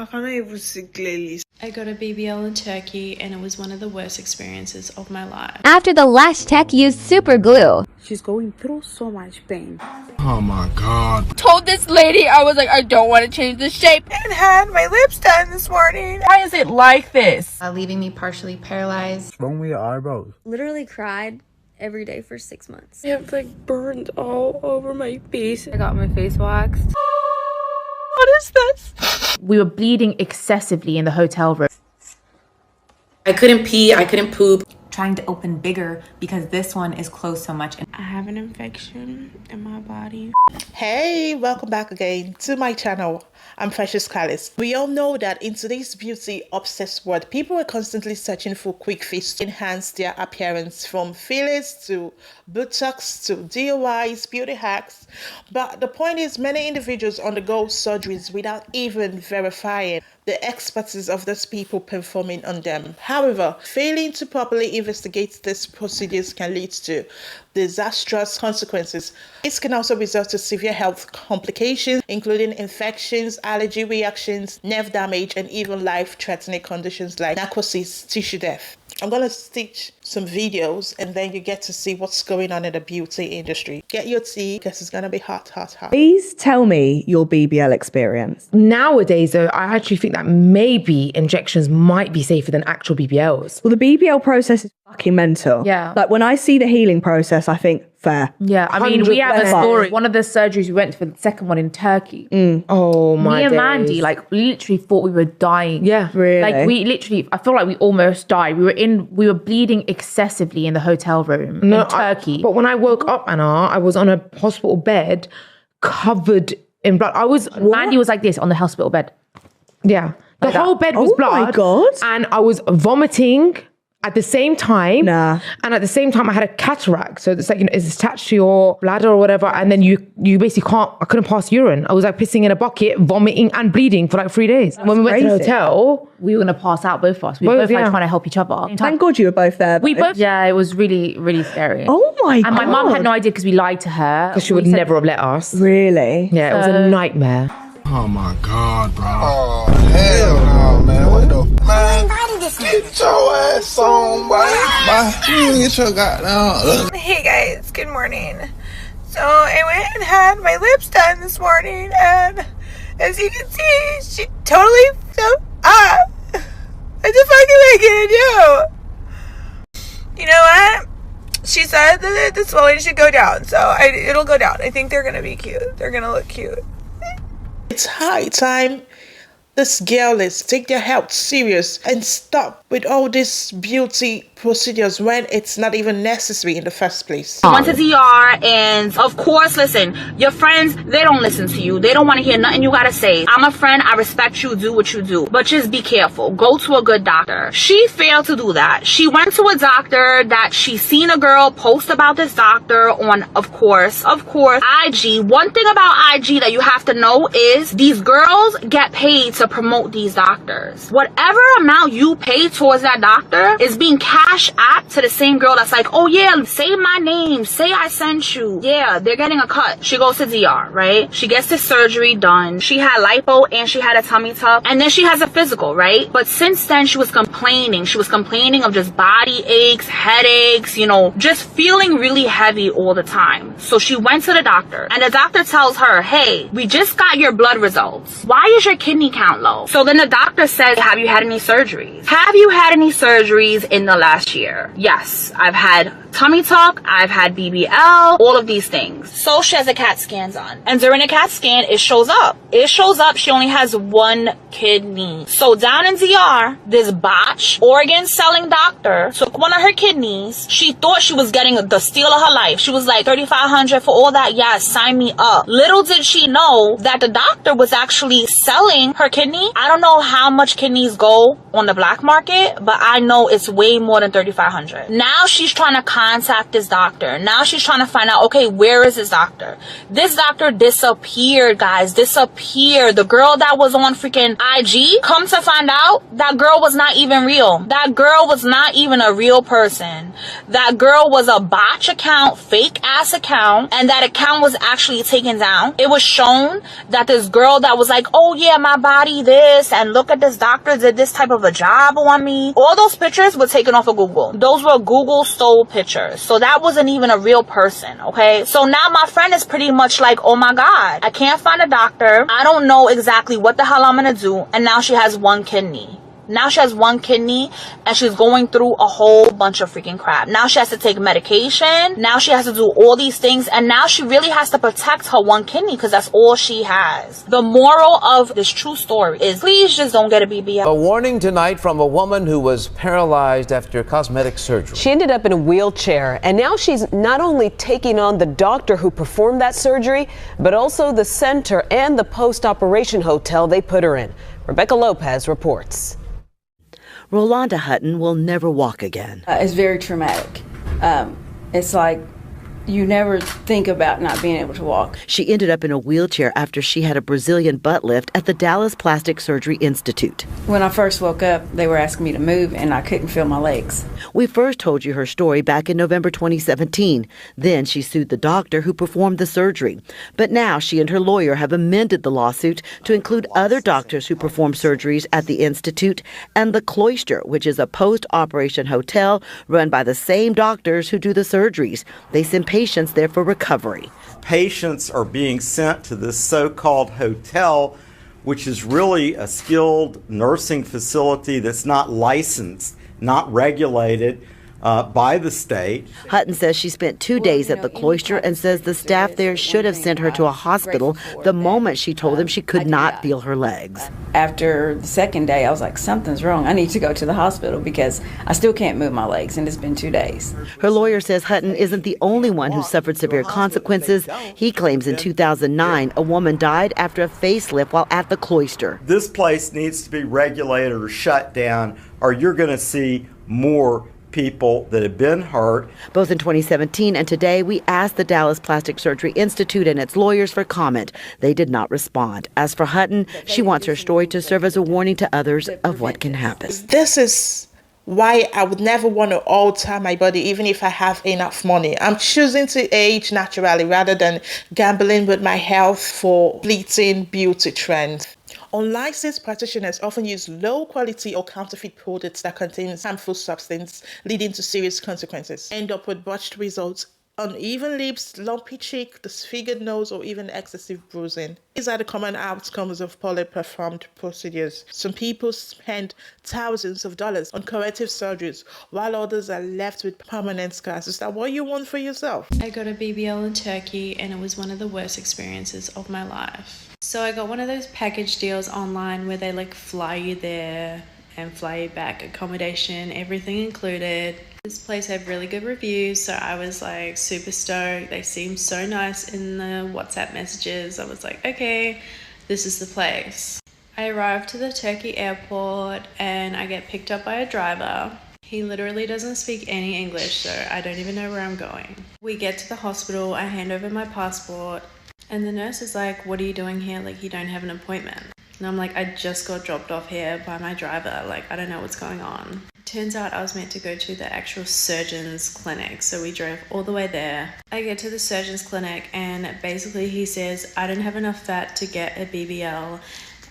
I can't even see clearly. I got a BBL in Turkey and it was one of the worst experiences of my life. After the lash tech used super glue. She's going through so much pain. Oh my god. Told this lady, I was like, I don't want to change the shape. And had my lips done this morning. Why is it like this? Leaving me partially paralyzed. What's wrong with your eyebrows? Literally cried every day for 6 months. I have like burns all over my face. I got my face waxed. What is this? We were bleeding excessively in the hotel room. I couldn't pee, I couldn't poop. Trying to open bigger because this one is closed so much. I have an infection in my body. Hey, welcome back again to my channel. I'm Precious Callis. We all know that in today's beauty obsessed world, people are constantly searching for quick fix to enhance their appearance, from fillers to Botox to DIYs, beauty hacks. But the point is, many individuals undergo surgeries without even verifying the expertise of those people performing on them. However, failing to properly investigate these procedures can lead to disastrous consequences. This can also result to severe health complications, including infections, allergy reactions, nerve damage, and even life-threatening conditions like necrosis, tissue death. I'm going to stitch some videos and then you get to see what's going on in the beauty industry. Get your tea because it's going to be hot, hot, hot. Please tell me your BBL experience. Nowadays, though, I actually think that maybe injections might be safer than actual BBLs. Well, the BBL process is fucking mental. Yeah. Like when I see the healing process, I think fair. Yeah, I mean, we have a story. One of the surgeries we went for, the second one in Turkey. Oh my days. Me and Mandy, like, literally thought we were dying. Yeah, really. Like, we literally, I feel like we almost died. We were bleeding excessively in the hotel room in Turkey. But when I woke up, Anna, I was on a hospital bed covered in blood. Mandy was like this on the hospital bed. Yeah. The whole bed was blood. Oh my God. And I was vomiting at the same time. Nah. And at the same time, I had a cataract. So it's like, it's attached to your bladder or whatever. And then you basically I couldn't pass urine. I was like pissing in a bucket, vomiting and bleeding for like 3 days. And when we went to the hotel, we were going to pass out, both of us. We were both like trying to help each other. Thank God you were both there. Yeah, it was really, really scary. Oh my God. And my mum had no idea because we lied to her. Because she would never have let us. Really? Yeah, it was a nightmare. Oh my God, bro. Oh, hell no, man. What the? Man, get your ass on, boy. Bye. You get your goddamn. Hey guys, good morning. So I went and had my lips done this morning, and as you can see, she totally what the fuck am I gonna do? You know what? She said that the swelling should go down, so it'll go down. I think they're gonna be cute. They're gonna look cute. It's high time this girl is take their health serious and stop with all these beauty procedures when it's not even necessary in the first place. I went to DR, and of course, listen, your friends, they don't listen to you. They don't want to hear nothing you gotta say. I'm a friend, I respect you, do what you do, but just be careful. Go to a good doctor. She failed to do that. She went to a doctor that she seen a girl post about this doctor on, of course, IG. One thing about IG that you have to know is these girls get paid to promote these doctors. Whatever amount you pay towards that doctor is being cash app to the same girl that's like, oh yeah, say my name, say I sent you. Yeah, they're getting a cut. She goes to DR, right? She gets this surgery done. She had lipo and she had a tummy tuck, and then she has a physical, right? But since then she was complaining. She was complaining of just body aches, headaches, you know, just feeling really heavy all the time. So she went to the doctor, and the doctor tells her, hey, we just got your blood results. Why is your kidney count low? So then the doctor says, have you had any surgeries? Have you had any surgeries in the last year? Yes, I've had tummy tuck, I've had BBL, all of these things. So she has a CAT scan on, and during a CAT scan, it shows up she only has one kidney. So down in DR, this botched organ selling doctor took one of her kidneys. She thought she was getting the steal of her life. She was like, $3,500 for all that. Yes, sign me up. Little did she know that the doctor was actually selling her kidney. I don't know how much kidneys go on the black market, but I know it's way more than and $3,500. Now she's trying to contact this doctor. Now she's trying to find out, okay, where is this doctor? This doctor disappeared, guys. Disappeared. The girl that was on freaking IG, come to find out, that girl was not even real. That girl was not even a real person. That girl was a botch account, fake ass account, and that account was actually taken down. It was shown that this girl that was like, oh yeah, my body this, and look at this doctor did this type of a job on me. All those pictures were taken off of Google. Those were Google stole pictures. So that wasn't even a real person, okay? So now my friend is pretty much like, oh my God, I can't find a doctor. I don't know exactly what the hell I'm gonna do. And now she has one kidney. Now she has one kidney and she's going through a whole bunch of freaking crap. Now she has to take medication. Now she has to do all these things. And now she really has to protect her one kidney because that's all she has. The moral of this true story is please just don't get a BBL. A warning tonight from a woman who was paralyzed after cosmetic surgery. She ended up in a wheelchair, and now she's not only taking on the doctor who performed that surgery, but also the center and the post-operation hotel they put her in. Rebecca Lopez reports. Rolanda Hutton will never walk again. It's very traumatic. It's like you never think about not being able to walk. She ended up in a wheelchair after she had a Brazilian butt lift at the Dallas Plastic Surgery Institute. When I first woke up, they were asking me to move, and I couldn't feel my legs. We first told you her story back in November 2017. Then she sued the doctor who performed the surgery. But now she and her lawyer have amended the lawsuit to include other doctors who perform surgeries at the Institute and the Cloister, which is a post-operation hotel run by the same doctors who do the surgeries. They send patients there for recovery. Patients are being sent to this so-called hotel, which is really a skilled nursing facility that's not licensed, not regulated by the state. Hutton says she spent 2 days at the Cloister and says the staff there should have sent her to a hospital the moment she told them she could not feel her legs. After the second day, I was like, something's wrong. I need to go to the hospital because I still can't move my legs, and it's been 2 days. Her lawyer says Hutton isn't the only one who suffered severe consequences. He claims in 2009, a woman died after a facelift while at the Cloister. This place needs to be regulated or shut down, or you're going to see more people that have been hurt. Both in 2017 and today, we asked the Dallas Plastic Surgery Institute and its lawyers for comment. They did not respond. As for Hutton, she wants her story to serve as a warning to others of what can happen. This is why I would never want to alter my body, even if I have enough money. I'm choosing to age naturally rather than gambling with my health for fleeting beauty trends. Unlicensed practitioners often use low-quality or counterfeit products that contain harmful substance, leading to serious consequences. End up with botched results, uneven lips, lumpy cheek, disfigured nose, or even excessive bruising. These are the common outcomes of poorly performed procedures. Some people spend thousands of dollars on corrective surgeries, while others are left with permanent scars. Is that what you want for yourself? I got a BBL in Turkey, and it was one of the worst experiences of my life. So I got one of those package deals online where they like fly you there and fly you back, accommodation, everything included. This place had really good reviews, so I was like super stoked. They seemed so nice in the WhatsApp messages. I was like, okay, this is the place. I arrived to the Turkey airport and I get picked up by a driver. He literally doesn't speak any English, so I don't even know where I'm going. We get to the hospital, I hand over my passport, and the nurse is like, what are you doing here? Like, you don't have an appointment. And I'm like, I just got dropped off here by my driver. Like, I don't know what's going on. Turns out I was meant to go to the actual surgeon's clinic. So we drove all the way there. I get to the surgeon's clinic and basically he says, I don't have enough fat to get a BBL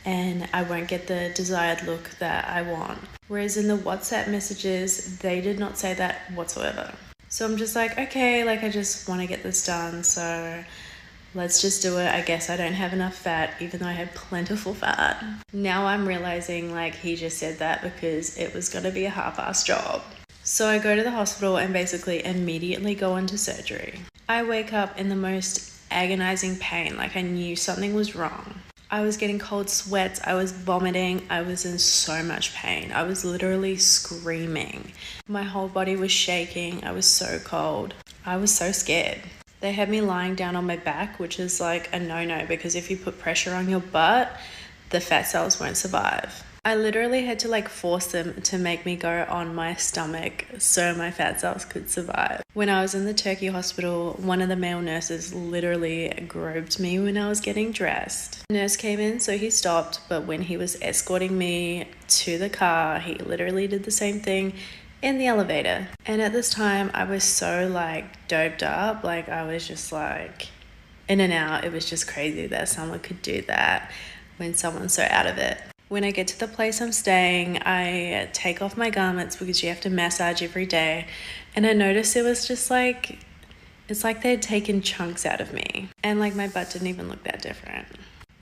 and I won't get the desired look that I want. Whereas in the WhatsApp messages, they did not say that whatsoever. So I'm just like, okay, like I just want to get this done. So let's just do it. I guess I don't have enough fat, even though I had plentiful fat. Now I'm realizing like he just said that because it was going to be a half-assed job. So I go to the hospital and basically immediately go into surgery. I wake up in the most agonizing pain, like I knew something was wrong. I was getting cold sweats, I was vomiting, I was in so much pain. I was literally screaming. My whole body was shaking, I was so cold. I was so scared. They had me lying down on my back, which is like a no-no because if you put pressure on your butt, the fat cells won't survive. I literally had to like force them to make me go on my stomach so my fat cells could survive. When I was in the Turkey hospital, one of the male nurses literally groped me when I was getting dressed. The nurse came in, so he stopped, but when he was escorting me to the car, he literally did the same thing in the elevator. And at this time, I was so like doped up, like I was just like in and out. It was just crazy that someone could do that when someone's so out of it. When I get to the place I'm staying, I take off my garments because you have to massage every day. And I noticed it was just like, it's like they'd taken chunks out of me. And like my butt didn't even look that different.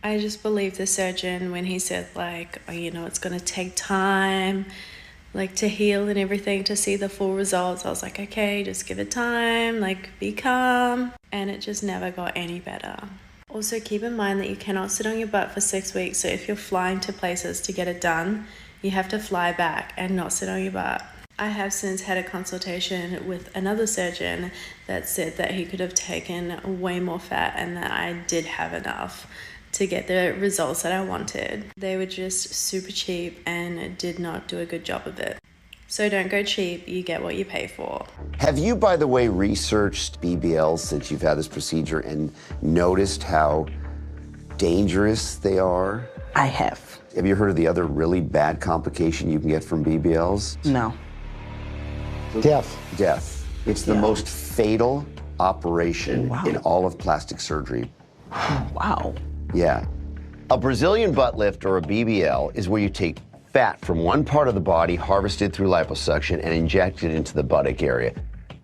I just believed the surgeon when he said like, oh, you know, it's gonna take time like to heal and everything to see the full results. I was like, okay, just give it time, like be calm. And it just never got any better. Also, keep in mind that you cannot sit on your butt for 6 weeks. So if you're flying to places to get it done, you have to fly back and not sit on your butt. I have since had a consultation with another surgeon that said that he could have taken way more fat and that I did have enough to get the results that I wanted. They were just super cheap and did not do a good job of it. So don't go cheap, you get what you pay for. Have you, by the way, researched BBLs since you've had this procedure and noticed how dangerous they are? I have. Have you heard of the other really bad complication you can get from BBLs? No. Death. Death. It's the most fatal operation in all of plastic surgery. Wow. Yeah. A Brazilian butt lift or a BBL is where you take fat from one part of the body harvested through liposuction and inject it into the buttock area.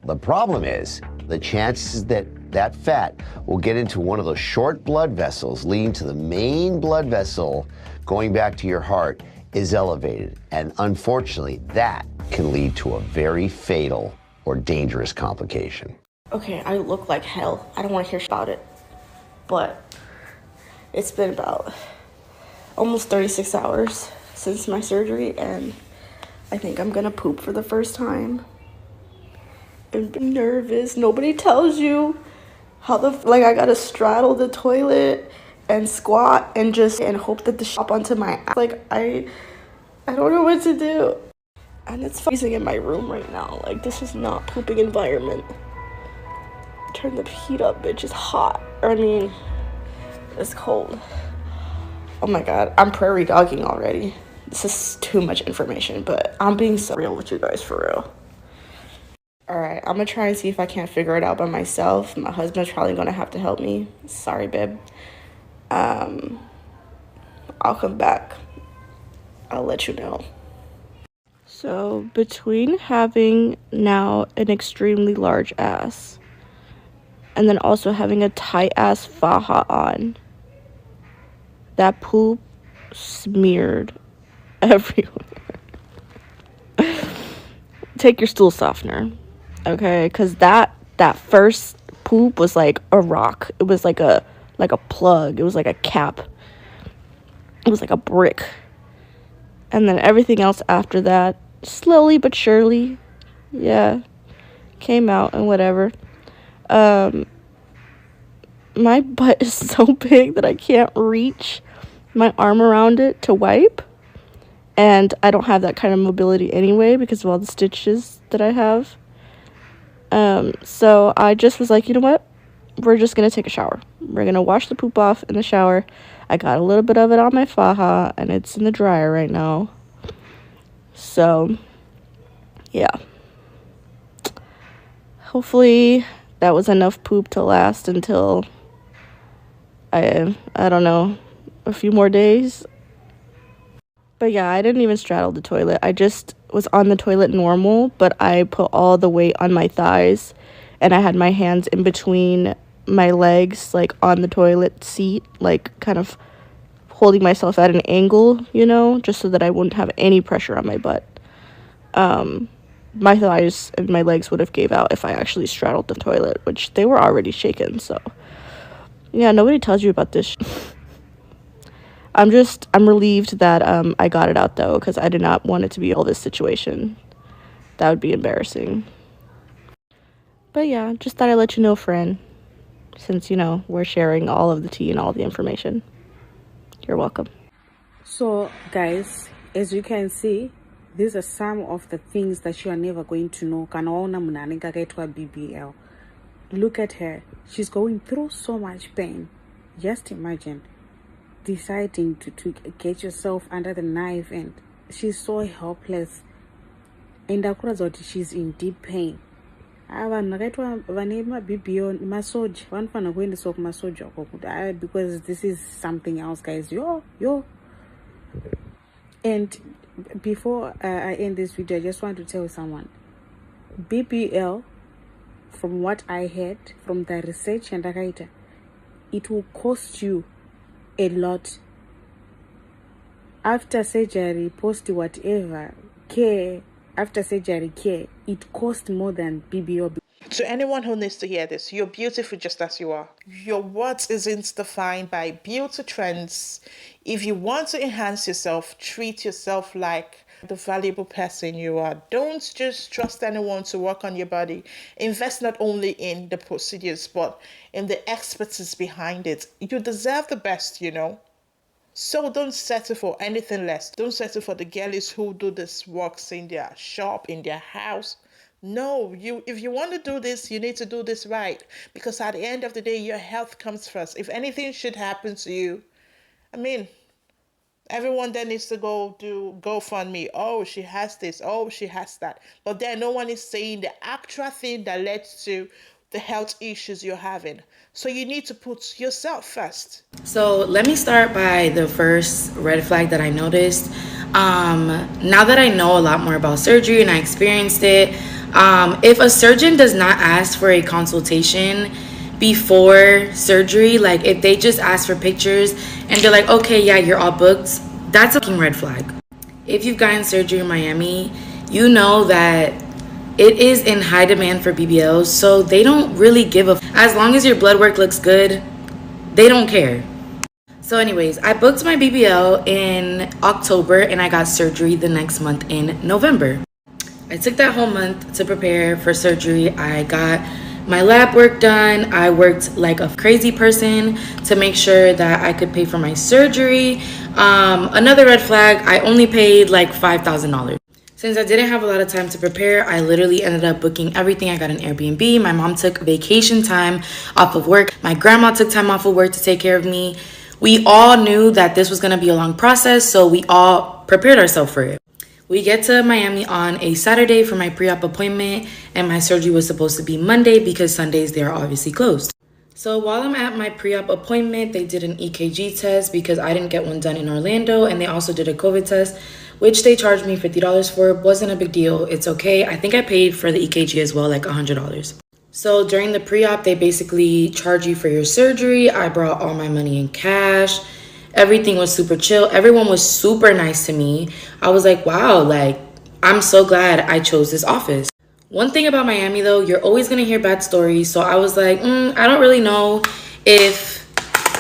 The problem is the chances that that fat will get into one of those short blood vessels leading to the main blood vessel going back to your heart is elevated. And unfortunately, that can lead to a very fatal or dangerous complication. Okay, I look like hell. I don't want to hear about it. But it's been about almost 36 hours since my surgery, and I think I'm gonna poop for the first time. I'm nervous. Nobody tells you how like I gotta straddle the toilet and squat and hope that the shop onto my ass. Like I don't know what to do. And it's freezing in my room right now. Like this is not pooping environment. Turn the heat up, bitch. It's hot. Or I mean, it's cold. Oh my god, I'm prairie dogging already. This is too much information, but I'm being so real with you guys, for real. Alright, I'm gonna try and see if I can't figure it out by myself. My husband's probably gonna have to help me. Sorry, babe. I'll come back. I'll let you know. So, between having now an extremely large ass and then also having a tight ass faja on, that poop smeared everywhere. Take your stool softener, okay? Because that first poop was like a rock. It was like a plug. It was like a cap. It was like a brick. And then everything else after that, slowly but surely, yeah, came out and whatever. My butt is so big that I can't reach my arm around it to wipe. And I don't have that kind of mobility anyway because of all the stitches that I have. So I just was like, you know what? We're just going to take a shower. We're going to wash the poop off in the shower. I got a little bit of it on my faja and it's in the dryer right now. So, yeah. Hopefully that was enough poop to last until, I don't know, a few more days. But yeah, I didn't even straddle the toilet. I just was on the toilet normal, but I put all the weight on my thighs and I had my hands in between my legs, like on the toilet seat, like kind of holding myself at an angle, you know, just so that I wouldn't have any pressure on my butt. My thighs and my legs would have gave out if I actually straddled the toilet, which they were already shaken. So yeah, nobody tells you about this I'm relieved that I got it out though, because I did not want it to be all this situation. That would be embarrassing. But yeah, just thought I'd let you know, friend, since, you know, we're sharing all of the tea and all the information. You're welcome. So guys, As you can see, these are some of the things that you are never going to know. BBL. Look at her. She's going through so much pain. Just imagine deciding to get yourself under the knife, and she's so helpless. And she's in deep pain. Because this is something else, guys. Yo. And before I end this video, I just want to tell someone, BBL, from what I heard from the research and the it will cost you a lot. After surgery, post whatever care, after surgery care, it costs more than BBL. To anyone who needs to hear this, you're beautiful just as you are. Your worth isn't defined by beauty trends. If you want to enhance yourself, treat yourself like the valuable person you are. Don't just trust anyone to work on your body. Invest not only in the procedures, but in the expertise behind it. You deserve the best, you know. So don't settle for anything less. Don't settle for the girlies who do this works in their shop, in their house. No, if you want to do this, you need to do this right. Because at the end of the day, your health comes first. If anything should happen to you, everyone then needs to go do GoFundMe. Oh, she has this. Oh, she has that. But then no one is saying the actual thing that led to the health issues you're having. So you need to put yourself first. So let me start by the first red flag that I noticed. Now that I know a lot more about surgery and I experienced it, if a surgeon does not ask for a consultation before surgery, like if they just ask for pictures and they're like, okay, yeah, you're all booked, that's a fucking red flag. If you've gotten surgery in Miami, you know that it is in high demand for BBLs, so they don't really give a as long as your blood work looks good, they don't care. So anyways, I booked my BBL in October and I got surgery the next month in November. I took that whole month to prepare for surgery. I got my lab work done. I worked like a crazy person to make sure that I could pay for my surgery. Another red flag, I only paid like $5,000. Since I didn't have a lot of time to prepare, I literally ended up booking everything. I got an Airbnb. My mom took vacation time off of work. My grandma took time off of work to take care of me. We all knew that this was going to be a long process, so we all prepared ourselves for it. We get to Miami on a Saturday for my pre-op appointment, and my surgery was supposed to be Monday because Sundays they are obviously closed. So while I'm at my pre-op appointment, they did an EKG test because I didn't get one done in Orlando, and they also did a COVID test, which they charged me $50 for. It wasn't a big deal. It's okay. I think I paid for the EKG as well, like $100. So during the pre-op, they basically charge you for your surgery. I brought all my money in cash. Everything was super chill. Everyone was super nice to me. I was like, wow, like, I'm so glad I chose this office. One thing about Miami, though, you're always going to hear bad stories. So I was like, I don't really know if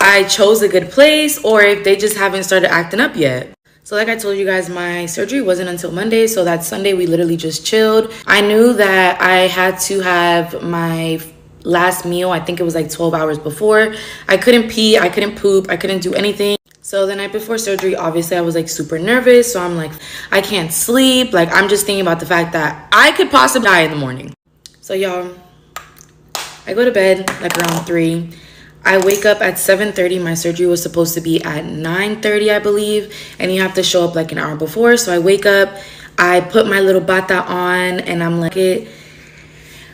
I chose a good place or if they just haven't started acting up yet. So like I told you guys, my surgery wasn't until Monday. So that Sunday, we literally just chilled. I knew that I had to have my last meal. I think it was like 12 hours before. I couldn't pee. I couldn't poop. I couldn't do anything. So the night before surgery, obviously, I was like super nervous. So I'm like, I can't sleep. Like, I'm just thinking about the fact that I could possibly die in the morning. So y'all, I go to bed like around 3. I wake up at 7:30. My surgery was supposed to be at 9:30, I believe. And you have to show up like an hour before. So I wake up, I put my little bata on, and I'm like,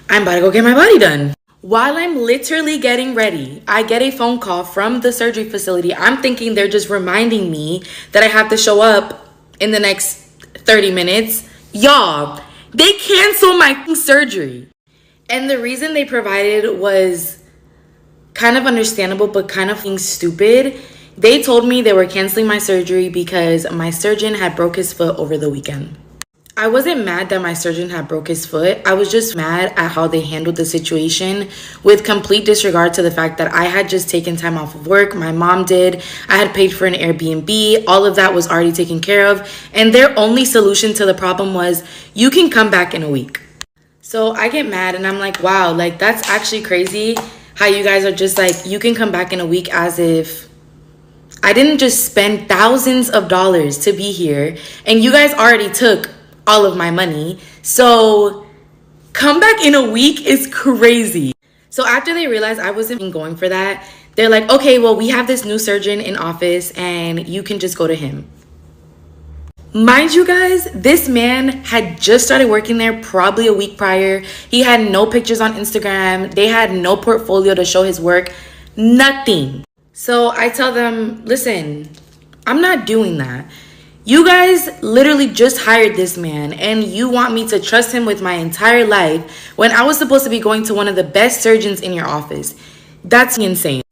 I'm about to go get my body done. While I'm literally getting ready, I get a phone call from the surgery facility. I'm thinking they're just reminding me that I have to show up in the next 30 minutes. Y'all, they canceled my surgery. And the reason they provided was kind of understandable, but kind of stupid. They told me they were canceling my surgery because my surgeon had broke his foot over the weekend. I wasn't mad that my surgeon had broke his foot. I was just mad at how they handled the situation with complete disregard to the fact that I had just taken time off of work. My mom did. I had paid for an Airbnb. All of that was already taken care of. And their only solution to the problem was, you can come back in a week. So I get mad and I'm like, wow, like that's actually crazy how you guys are just like, you can come back in a week as if I didn't just spend thousands of dollars to be here, and you guys already took all of my money. So come back in a week is crazy. So after they realized I wasn't going for that, they're like, okay, well, we have this new surgeon in office and you can just go to him. Mind you guys, this man had just started working there probably a week prior. He had no pictures on Instagram. They had no portfolio to show his work. Nothing. So I tell them, listen, I'm not doing that. You guys literally just hired this man and you want me to trust him with my entire life when I was supposed to be going to one of the best surgeons in your office. That's insane.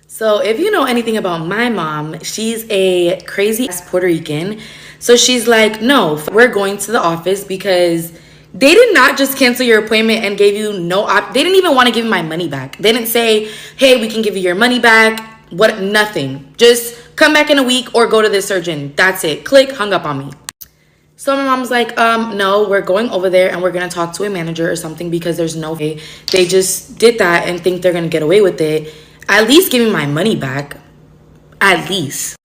So if you know anything about my mom, she's a crazy ass Puerto Rican. So she's like, no, we're going to the office because they did not just cancel your appointment and gave you they didn't even want to give me my money back. They didn't say, hey, we can give you your money back. What? Nothing. Just come back in a week or go to this surgeon. That's it. Click, hung up on me. So my mom's like, no, we're going over there and we're going to talk to a manager or something because there's no way they just did that and think they're going to get away with it. At least give me my money back. At least.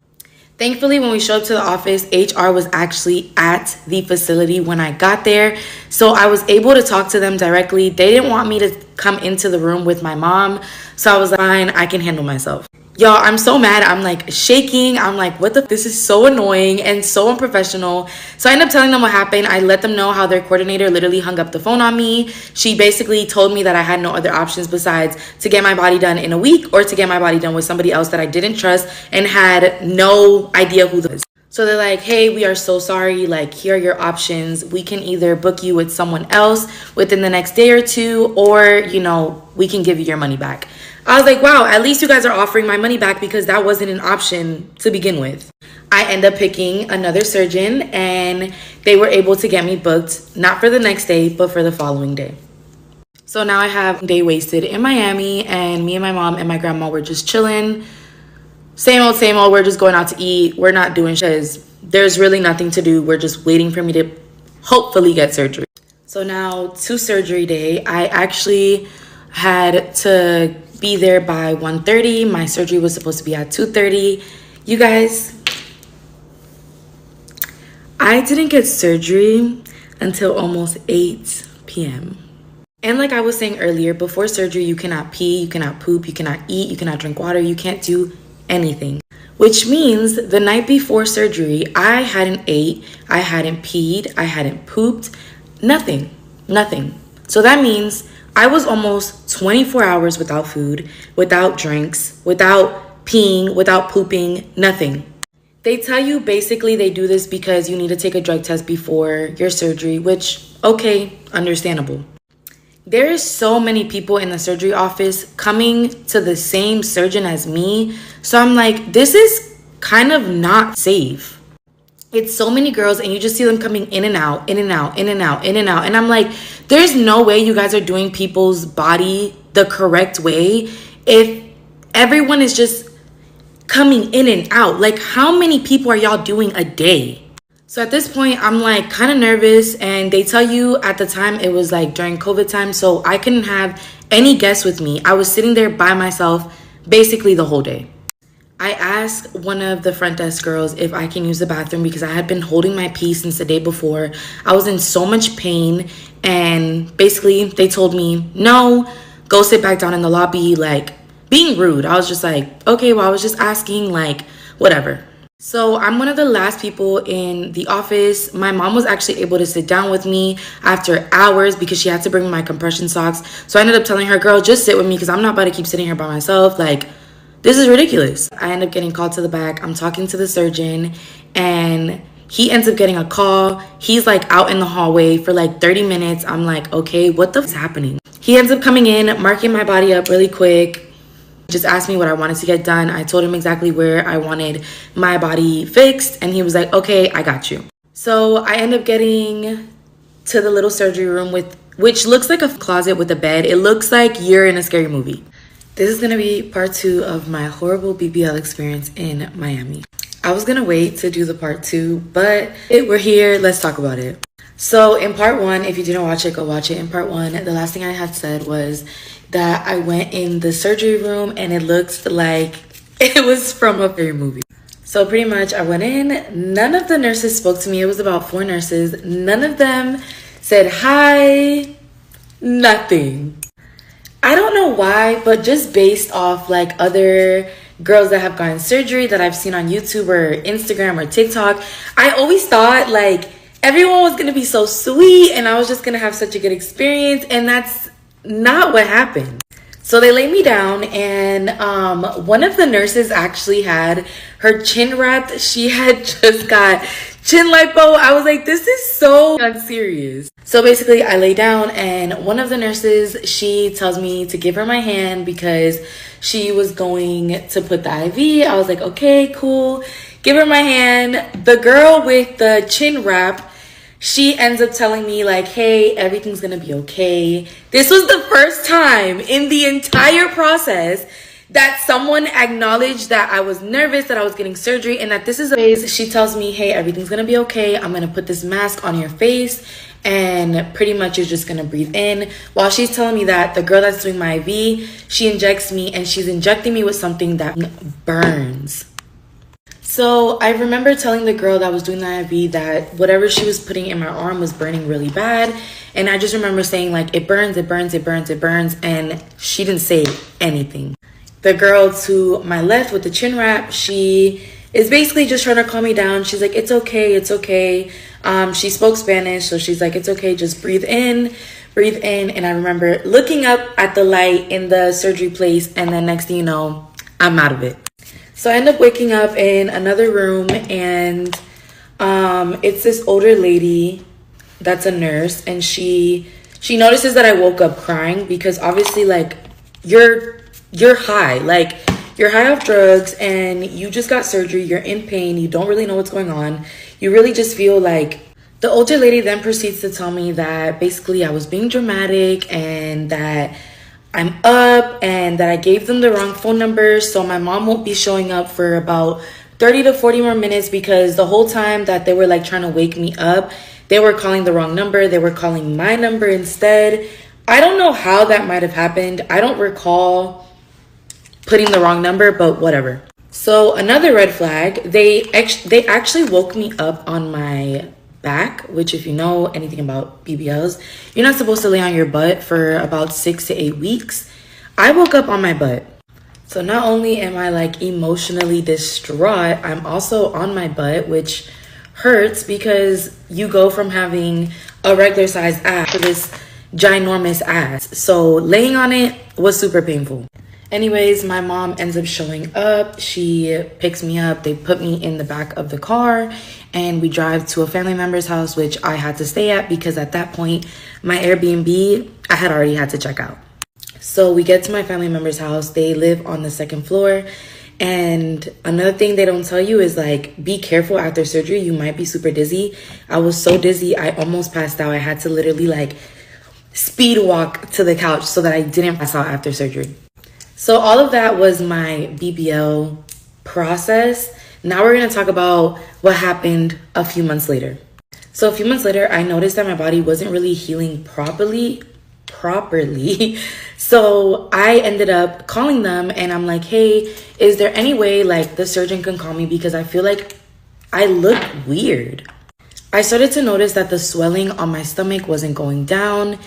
Thankfully, when we showed up to the office, HR was actually at the facility when I got there. So I was able to talk to them directly. They didn't want me to come into the room with my mom. So I was like, fine, I can handle myself. Y'all, I'm so mad. I'm like shaking. I'm like, what the? This is so annoying and so unprofessional. So I ended up telling them what happened. I let them know how their coordinator literally hung up the phone on me. She basically told me that I had no other options besides to get my body done in a week or to get my body done with somebody else that I didn't trust and had no idea who this was. So they're like, hey, we are so sorry. Like, here are your options. We can either book you with someone else within the next day or two, or, you know, we can give you your money back. I was like, wow, at least you guys are offering my money back because that wasn't an option to begin with. I end up picking another surgeon and they were able to get me booked, not for the next day, but for the following day. So now I have a day wasted in Miami and me and my mom and my grandma were just chilling. Same old, we're just going out to eat. We're not doing shit because there's really nothing to do. We're just waiting for me to hopefully get surgery. So now to surgery day, I actually had to be there by 1:30. My surgery was supposed to be at 2:30. You guys, I didn't get surgery until almost 8 p.m. And like I was saying earlier, before surgery, you cannot pee, you cannot poop, you cannot eat, you cannot drink water, you can't do anything. Which means the night before surgery, I hadn't ate, I hadn't peed, I hadn't pooped, nothing. So that means I was almost 24 hours without food, without drinks, without peeing, without pooping, nothing. They tell you basically they do this because you need to take a drug test before your surgery, which, okay, understandable. There is so many people in the surgery office coming to the same surgeon as me. So I'm like, this is kind of not safe. It's so many girls and you just see them coming in and out, in and out, in and out, in and out. And I'm like, there's no way you guys are doing people's body the correct way if everyone is just coming in and out. Like, how many people are y'all doing a day? So at this point, I'm like kind of nervous, and they tell you at the time it was like during COVID time, so I couldn't have any guests with me. I was sitting there by myself basically the whole day. I asked one of the front desk girls if I can use the bathroom because I had been holding my pee since the day before. I was in so much pain, and basically they told me, no, go sit back down in the lobby, like being rude. I was just like, okay, well, I was just asking, like, whatever. So I'm one of the last people in the office. My mom was actually able to sit down with me after hours because she had to bring me my compression socks. So I ended up telling her, girl, just sit with me because I'm not about to keep sitting here by myself. Like, this is ridiculous. I end up getting called to the back. I'm talking to the surgeon and he ends up getting a call. He's like out in the hallway for like 30 minutes. I'm like, okay, what the f is happening? He ends up coming in, marking my body up really quick. Just asked me what I wanted to get done. I told him exactly where I wanted my body fixed, and he was like, okay, I got you. So I end up getting to the little surgery room, which looks like a closet with a bed. It looks like you're in a scary movie. This is gonna be part 2 of my horrible BBL experience in Miami. I was gonna wait to do the part 2, but we're here, let's talk about it. So in part 1, if you didn't watch it, go watch it. In part 1, the last thing I had said was that I went in the surgery room and it looked like It was from a fairy movie. So pretty much I went in. None of the nurses spoke to me. It was about 4 nurses. None of them said hi. Nothing. I don't know why, but just based off like other girls that have gotten surgery that I've seen on YouTube or Instagram or TikTok, I always thought like everyone was gonna be so sweet and I was just gonna have such a good experience, and that's not what happened. So they laid me down, and one of the nurses actually had her chin wrapped. She had just got chin lipo. I was like, this is so unserious. So basically I lay down, and one of the nurses, she tells me to give her my hand because she was going to put the IV. I was like, okay, cool. Give her my hand. The girl with the chin wrap, she ends up telling me like, hey, everything's gonna be okay. This was the first time in the entire process that someone acknowledged that I was nervous, that I was getting surgery, and that this is a phase. She tells me, hey, everything's gonna be okay. I'm gonna put this mask on your face, and pretty much you're just gonna breathe in. While she's telling me that, the girl that's doing my IV, she injects me, and she's injecting me with something that burns. So I remember telling the girl that was doing the IV that whatever she was putting in my arm was burning really bad. And I just remember saying like, it burns, it burns, it burns, it burns. And she didn't say anything. The girl to my left with the chin wrap, she is basically just trying to calm me down. She's like, it's okay, it's okay. She spoke Spanish, so she's like, it's okay, just breathe in, breathe in. And I remember looking up at the light in the surgery place, and then next thing you know, I'm out of it. So I end up waking up in another room, and it's this older lady that's a nurse, and she notices that I woke up crying because obviously like you're high, like you're high off drugs and you just got surgery, you're in pain, you don't really know what's going on, you really just feel like. The older lady then proceeds to tell me that basically I was being dramatic and that I'm up and that I gave them the wrong phone number, so my mom won't be showing up for about 30 to 40 more minutes because the whole time that they were like trying to wake me up, they were calling the wrong number. They were calling my number instead. I don't know how that might have happened. I don't recall putting the wrong number, but whatever. So another red flag, they actually woke me up on my back, which if you know anything about BBLs, you're not supposed to lay on your butt for about 6 to 8 weeks. I woke up on my butt. So not only am I like emotionally distraught, I'm also on my butt, which hurts because you go from having a regular size ass to this ginormous ass. So laying on it was super painful. Anyways, my mom ends up showing up. She picks me up. They put me in the back of the car and we drive to a family member's house, which I had to stay at because at that point, my Airbnb, I had already had to check out. So we get to my family member's house. They live on the 2nd floor. And another thing they don't tell you is like, be careful after surgery. You might be super dizzy. I was so dizzy, I almost passed out. I had to literally like speed walk to the couch so that I didn't pass out after surgery. So all of that was my BBL process. Now we're going to talk about what happened a few months later. So a few months later, I noticed that my body wasn't really healing properly. So I ended up calling them and I'm like, hey, is there any way like the surgeon can call me because I feel like I look weird. I started to notice that the swelling on my stomach wasn't going down.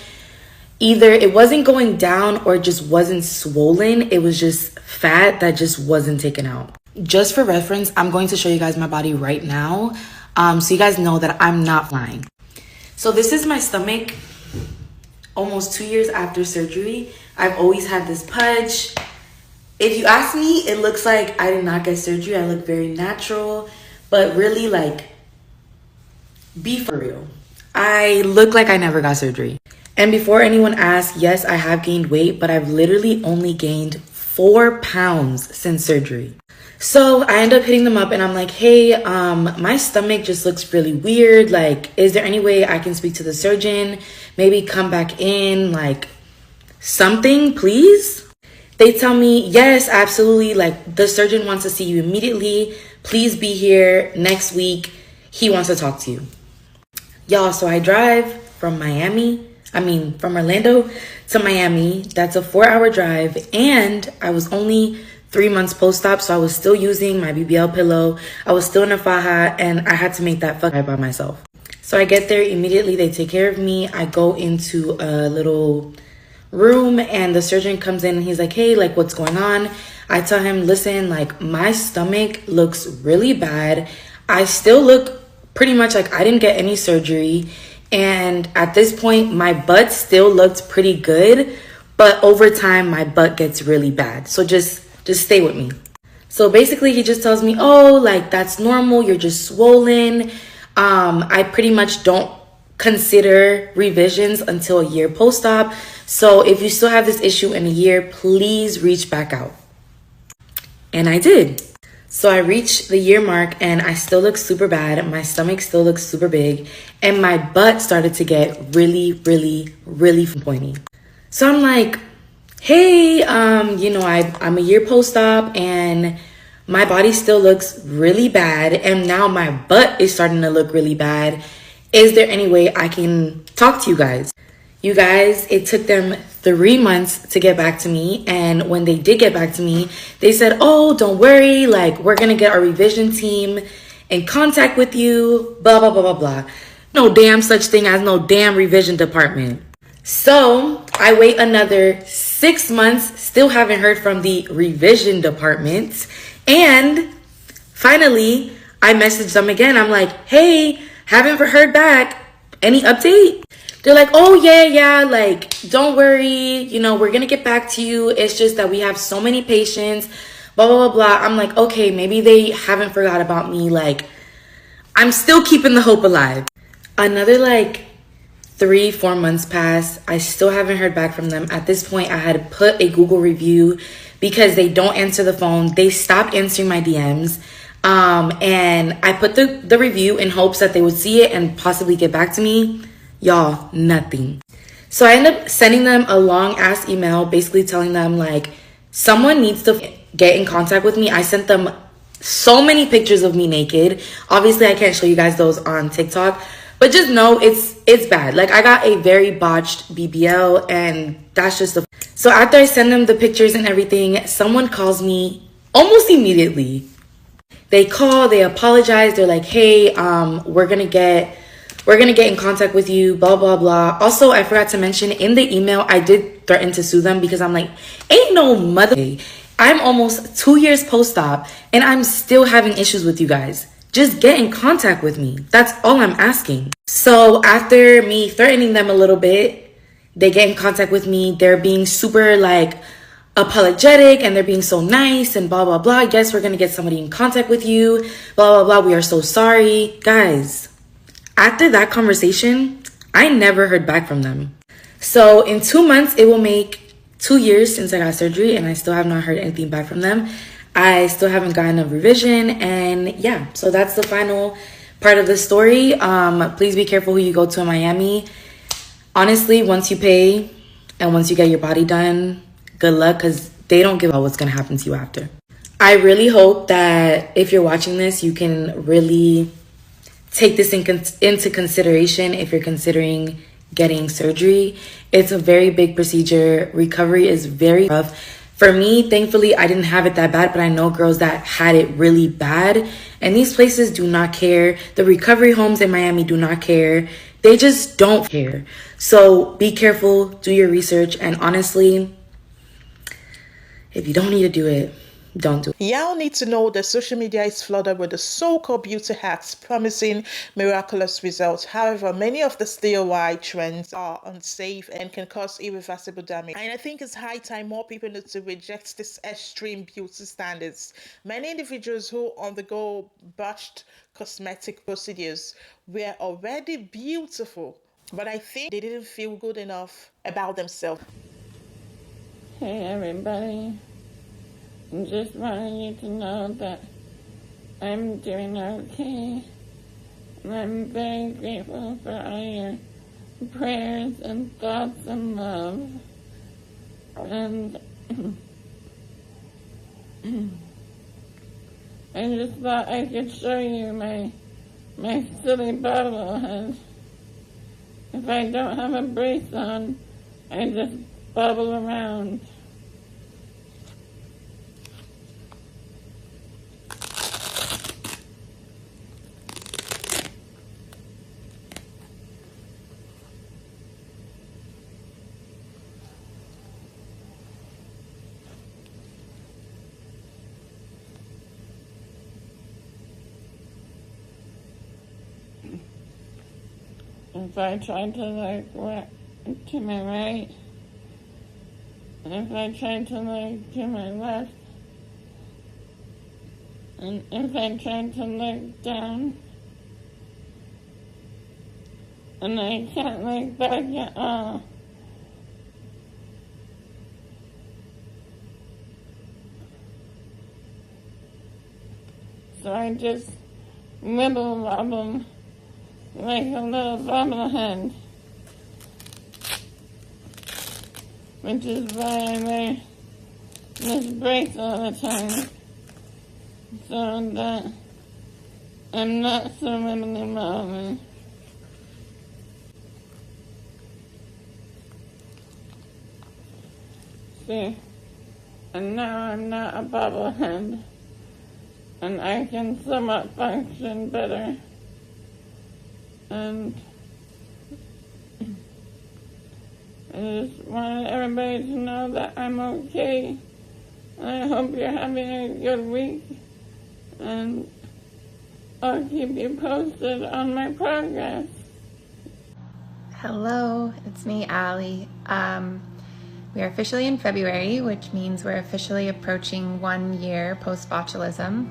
Either it wasn't going down or it just wasn't swollen. It was just fat that just wasn't taken out. Just for reference, I'm going to show you guys my body right now so you guys know that I'm not lying. So this is my stomach almost 2 years after surgery. I've always had this pudge. If you ask me, it looks like I did not get surgery. I look very natural, but really like, be for real. I look like I never got surgery. And before anyone asks, yes, I have gained weight, but I've literally only gained 4 pounds since surgery. So I end up hitting them up and I'm like, hey, my stomach just looks really weird. Like, is there any way I can speak to the surgeon? Maybe come back in, like something, please? They tell me, yes, absolutely. Like the surgeon wants to see you immediately. Please be here next week. He wants to talk to you. Y'all, so I drive from Orlando to Miami. That's a 4-hour drive. And I was only 3 months post-op, so I was still using my BBL pillow. I was still in a faja, and I had to make that fuck by myself. So I get there immediately. They take care of me. I go into a little room, and the surgeon comes in, and he's like, hey, like, what's going on? I tell him, listen, like, my stomach looks really bad. I still look pretty much like I didn't get any surgery. And at this point, my butt still looked pretty good. But over time, my butt gets really bad. So just stay with me. So basically, he just tells me, oh, like, that's normal. You're just swollen. I pretty much don't consider revisions until a year post-op. So if you still have this issue in a year, please reach back out. And I did. So I reached the year mark, and I still look super bad. My stomach still looks super big. And my butt started to get really, really, really pointy. So I'm like, hey, you know, I'm a year post-op, and my body still looks really bad, and now my butt is starting to look really bad. Is there any way I can talk to you guys? You guys, it took them 3 months to get back to me, and when they did get back to me, they said, oh, don't worry, like, we're gonna get our revision team in contact with you, blah, blah, blah, blah, blah. No damn such thing as no damn revision department. So I wait another 6 months, still haven't heard from the revision department. And finally, I messaged them again. I'm like, hey, haven't heard back. Any update? They're like, oh, yeah, like, don't worry. You know, we're going to get back to you. It's just that we have so many patients, blah, blah, blah, blah. I'm like, okay, maybe they haven't forgot about me. Like, I'm still keeping the hope alive. Another, like, 3-4 months pass. I still haven't heard back from them. At this point, I had put a Google review because they don't answer the phone. They stopped answering my DMs. And I put the review in hopes that they would see it and possibly get back to me. Y'all, nothing. So I ended up sending them a long ass email basically telling them, like, someone needs to get in contact with me. I sent them so many pictures of me naked. Obviously, I can't show you guys those on TikTok. But just know it's bad. Like, I got a very botched BBL, and that's just the... So after I send them the pictures and everything, someone calls me almost immediately. They call, they apologize. They're like, hey, we're gonna get in contact with you, blah, blah, blah. Also, I forgot to mention, in the email, I did threaten to sue them because I'm like, ain't no mother... I'm almost 2 years post-op, and I'm still having issues with you guys. Just get in contact with me. That's all I'm asking. So after me threatening them a little bit, they get in contact with me. They're being super, like, apologetic, and they're being so nice and blah, blah, blah. Yes, we're going to get somebody in contact with you. Blah, blah, blah. We are so sorry. Guys, after that conversation, I never heard back from them. So in 2 months, it will make 2 years since I got surgery, and I still have not heard anything back from them. I still haven't gotten a revision, and yeah, so that's the final part of the story. Please be careful who you go to in Miami. Honestly, once you pay and once you get your body done, good luck, because they don't give a what's going to happen to you after. I really hope that if you're watching this, you can really take this into consideration if you're considering getting surgery. It's a very big procedure. Recovery is very rough. For me, thankfully, I didn't have it that bad, but I know girls that had it really bad. And these places do not care. The recovery homes in Miami do not care. They just don't care. So be careful, do your research, and honestly, if you don't need to do it, don't do it. Y'all need to know that social media is flooded with the so-called beauty hacks promising miraculous results. However, many of the DIY trends are unsafe and can cause irreversible damage. And I think it's high time more people need to reject these extreme beauty standards. Many individuals who undergo botched cosmetic procedures were already beautiful, but I think they didn't feel good enough about themselves. Hey everybody. Just wanted you to know that I'm doing okay. And I'm very grateful for all your prayers and thoughts and love. And I just thought I could show you my silly bobblehead. If I don't have a brace on, I just bobble around. if I try to look to my right, and if I try to look to my left, and if I try to look down, and I can't look back at all. So I just wibble wobble like a little bobblehead, which is why I wear this brace all the time, so that I'm not so wibbly wobbly. See, and now I'm not a bobblehead, and I can somewhat function better. And I just wanted everybody to know that I'm okay. I hope you're having a good week, and I'll keep you posted on my progress. Hello, it's me, Allie. We are officially in February, which means we're officially approaching 1 year post-botulism.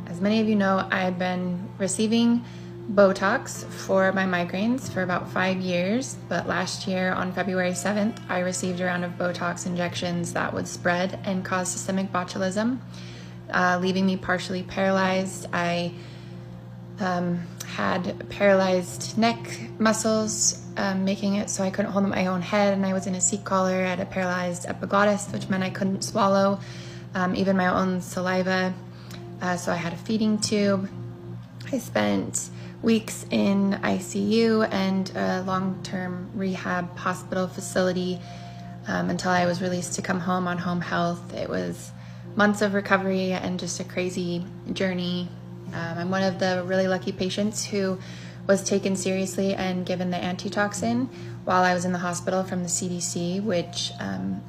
As many of you know, I've been receiving Botox for my migraines for about 5 years, but last year on February 7th, I received a round of Botox injections that would spread and cause systemic botulism, leaving me partially paralyzed. I had paralyzed neck muscles, making it so I couldn't hold my own head, and I was in a seat collar. I had a paralyzed epiglottis, which meant I couldn't swallow even my own saliva, so I had a feeding tube. I spent weeks in ICU and a long-term rehab hospital facility until I was released to come home on home health. It was months of recovery and just a crazy journey. I'm one of the really lucky patients who was taken seriously and given the antitoxin while I was in the hospital from the CDC, which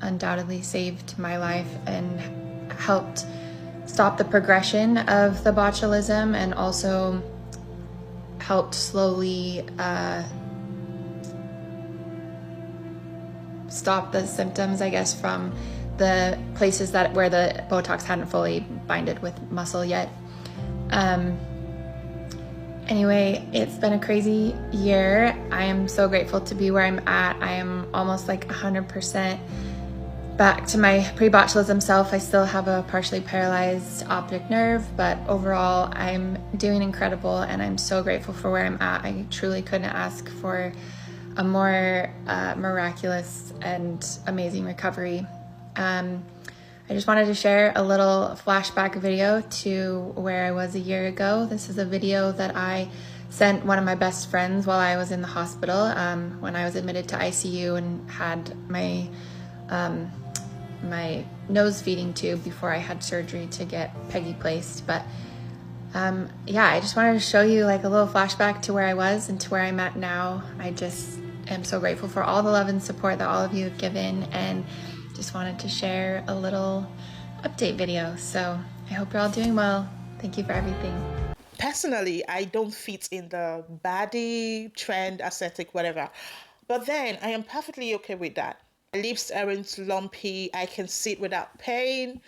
undoubtedly saved my life and helped stop the progression of the botulism, and also helped slowly stop the symptoms, I guess, from the places where the Botox hadn't fully binded with muscle yet. Anyway, it's been a crazy year. I am so grateful to be where I'm at. I am almost like 100% back to my pre-botulism self. I still have a partially paralyzed optic nerve, but overall I'm doing incredible, and I'm so grateful for where I'm at. I truly couldn't ask for a more miraculous and amazing recovery. I just wanted to share a little flashback video to where I was a year ago. This is a video that I sent one of my best friends while I was in the hospital, when I was admitted to ICU and had my my nose feeding tube before I had surgery to get Peggy placed. But yeah, I just wanted to show you like a little flashback to where I was and to where I'm at now. I just am so grateful for all the love and support that all of you have given, and just wanted to share a little update video. So I hope you're all doing well. Thank you for everything. Personally, I don't fit in the body trend, aesthetic, whatever. But then I am perfectly okay with that. My lips aren't lumpy. I can sit without pain.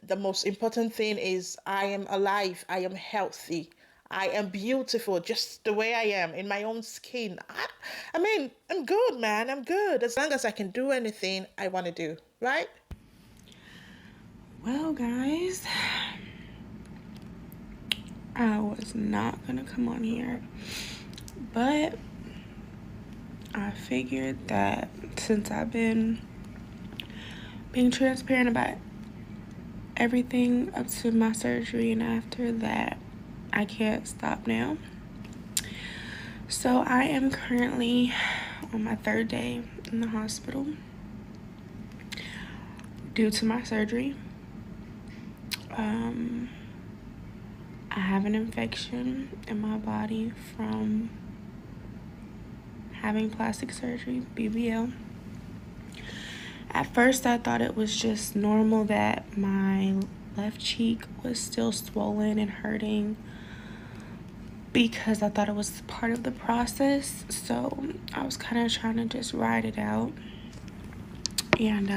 The most important thing is I am alive. I am healthy. I am beautiful just the way I am in my own skin. I mean, I'm good, man. I'm good. As long as I can do anything I want to do, right? Well, guys, I was not going to come on here, but I figured that since I've been being transparent about everything up to my surgery and after that, I can't stop now. So I am currently on my 3rd day in the hospital due to my surgery. I have an infection in my body from having plastic surgery, BBL. At first I thought it was just normal that my left cheek was still swollen and hurting, because I thought it was part of the process. So I was kind of trying to just ride it out. And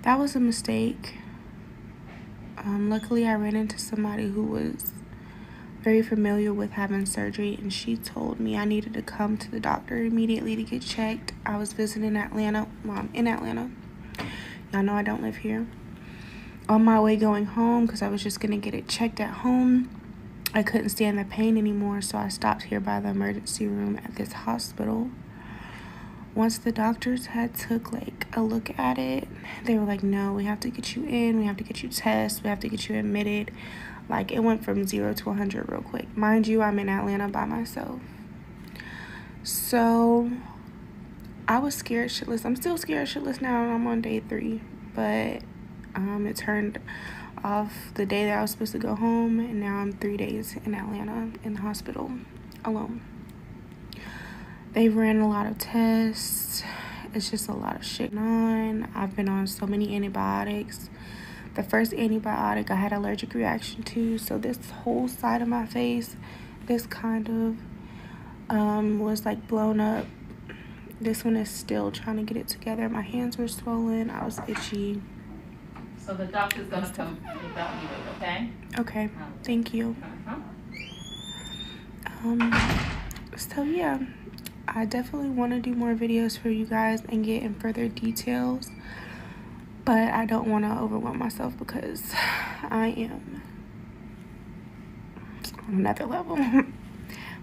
that was a mistake. Luckily, I ran into somebody who was very familiar with having surgery, and she told me I needed to come to the doctor immediately to get checked. I was visiting Atlanta. Well, I'm in Atlanta. Y'all know I don't live here. On my way going home, because I was just going to get it checked at home, I couldn't stand the pain anymore, so I stopped here by the emergency room at this hospital. Once the doctors had took like a look at it, they were like, no, we have to get you in, we have to get you tested, we have to get you admitted. Like, it went from 0 to 100 real quick. Mind you, I'm in Atlanta by myself. So I was scared shitless. I'm still scared shitless now. I'm on day 3, but it turned off the day that I was supposed to go home, and now I'm 3 days in Atlanta in the hospital alone. They've ran a lot of tests. It's just a lot of shit on. I've been on so many antibiotics. The first antibiotic I had an allergic reaction to, so this whole side of my face, this kind of was like blown up. This one is still trying to get it together. My hands were swollen. I was itchy. So the doctor's gonna come without you, okay? Okay, thank you. So yeah, I definitely want to do more videos for you guys and get in further details, but I don't want to overwhelm myself because I am on another level.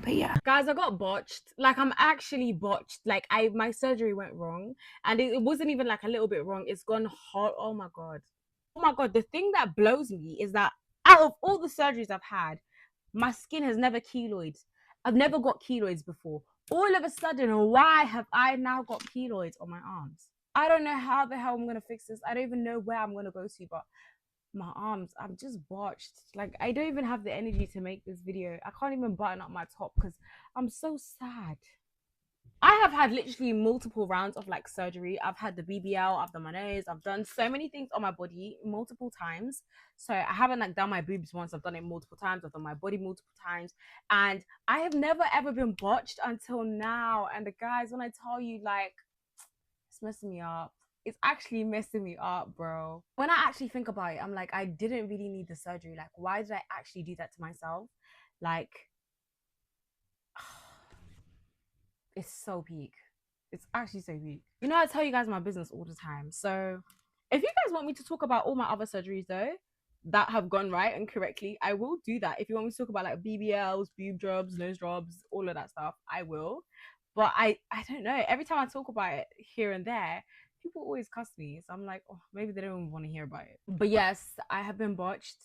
But yeah, guys, I got botched. Like, I'm actually botched. Like, my surgery went wrong, and it wasn't even like a little bit wrong. It's gone hot. Oh my god. The thing that blows me is that out of all the surgeries I've had, my skin has never keloids. I've never got keloids before. All of a sudden, why have I now got keloids on my arms? I don't know how the hell I'm gonna fix this. I don't even know where I'm gonna go to, but my arms, I'm just botched. Like, I don't even have the energy to make this video. I can't even button up my top because I'm so sad. I have had literally multiple rounds of like surgery. I've had the BBL, I've done my nose, I've done so many things on my body multiple times. So I haven't like done my boobs once, I've done it multiple times, I've done my body multiple times, and I have never ever been botched until now. And the guys, when I tell you, like, it's messing me up. It's actually messing me up, bro. When I actually think about it, I'm like, I didn't really need the surgery. Like, why did I actually do that to myself? Like, it's so peak. It's actually so peak. You know, I tell you guys my business all the time. So if you guys want me to talk about all my other surgeries though, that have gone right and correctly, I will do that. If you want me to talk about like BBLs, boob jobs, nose jobs, all of that stuff, I will. But I don't know. Every time I talk about it here and there, people always cuss me. So I'm like, oh, maybe they don't even want to hear about it. But yes, I have been botched.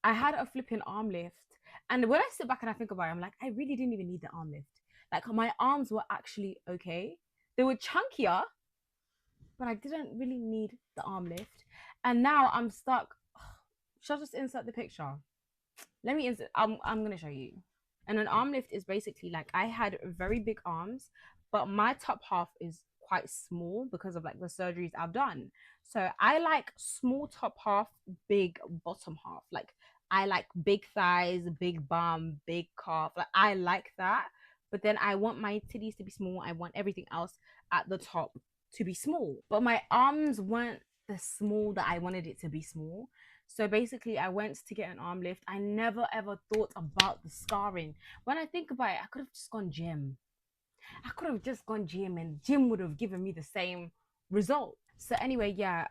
I had a flipping arm lift. And when I sit back and I think about it, I'm like, I really didn't even need the arm lift. Like, my arms were actually okay. They were chunkier, but I didn't really need the arm lift. And now I'm stuck. Should I just insert the picture? Let me insert. I'm going to show you. And an arm lift is basically like, I had very big arms, but my top half is quite small because of like the surgeries I've done. So I like small top half, big bottom half. Like, I like big thighs, big bum, big calf. Like, I like that. But then I want my titties to be small. I want everything else at the top to be small. But my arms weren't the small that I wanted it to be small. So basically, I went to get an arm lift. I never ever thought about the scarring. When I think about it, I could have just gone gym. And gym would have given me the same result. So anyway, yeah,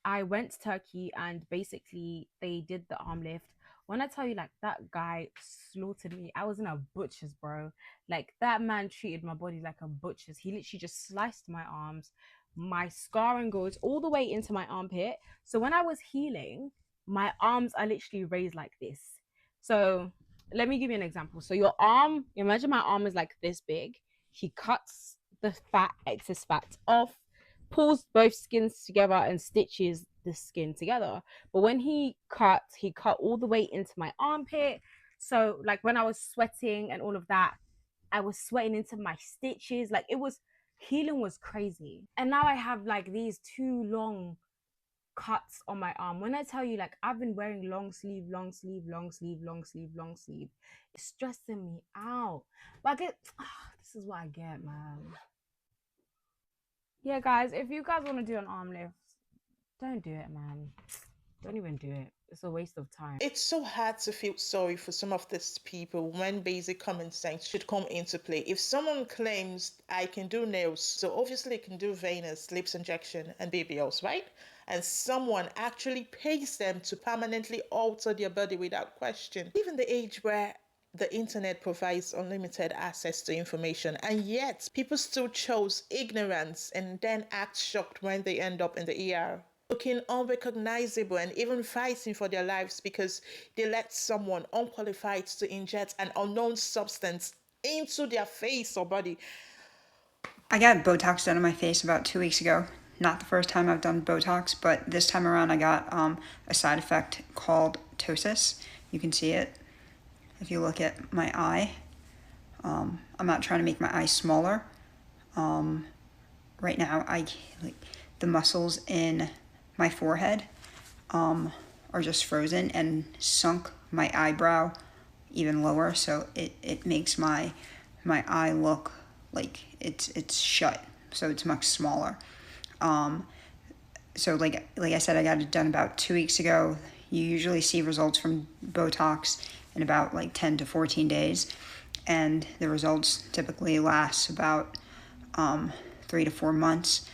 I went to Turkey and basically they did the arm lift. When I tell you, like, that guy slaughtered me, I was in a butcher's, bro. Like, that man treated my body like a butcher's. He literally just sliced my arms. My scarring goes all the way into my armpit. So when I was healing, my arms are literally raised like this. So let me give you an example. So your arm, imagine my arm is like this big. He cuts the excess fat off, pulls both skins together and stitches the skin together. But when he cut all the way into my armpit. So like when I was sweating and all of that, I was sweating into my stitches. Like, healing was crazy. And now I have like these two long cuts on my arm. When I tell you, like, I've been wearing long sleeve, it's stressing me out. But I get, this is what I get, man. Yeah, guys, if you guys want to do an arm lift, don't do it, man. Don't even do it. It's a waste of time. It's so hard to feel sorry for some of these people when basic common sense should come into play. If someone claims I can do nails, so obviously I can do venous, lips injection, and BBLs, right? And someone actually pays them to permanently alter their body without question. Even the age where the internet provides unlimited access to information, and yet people still chose ignorance and then act shocked when they end up in the ER, looking unrecognizable and even fighting for their lives because they let someone unqualified to inject an unknown substance into their face or body. I got Botox done on my face about 2 weeks ago. Not the first time I've done Botox, but this time around I got a side effect called ptosis. You can see it if you look at my eye. I'm not trying to make my eye smaller. Right now, the muscles in my forehead are just frozen and sunk my eyebrow even lower, so it makes my eye look like it's shut, so it's much smaller. So like I said, I got it done about 2 weeks ago. You usually see results from Botox in about 10 to 14 days, and the results typically last about 3 to 4 months.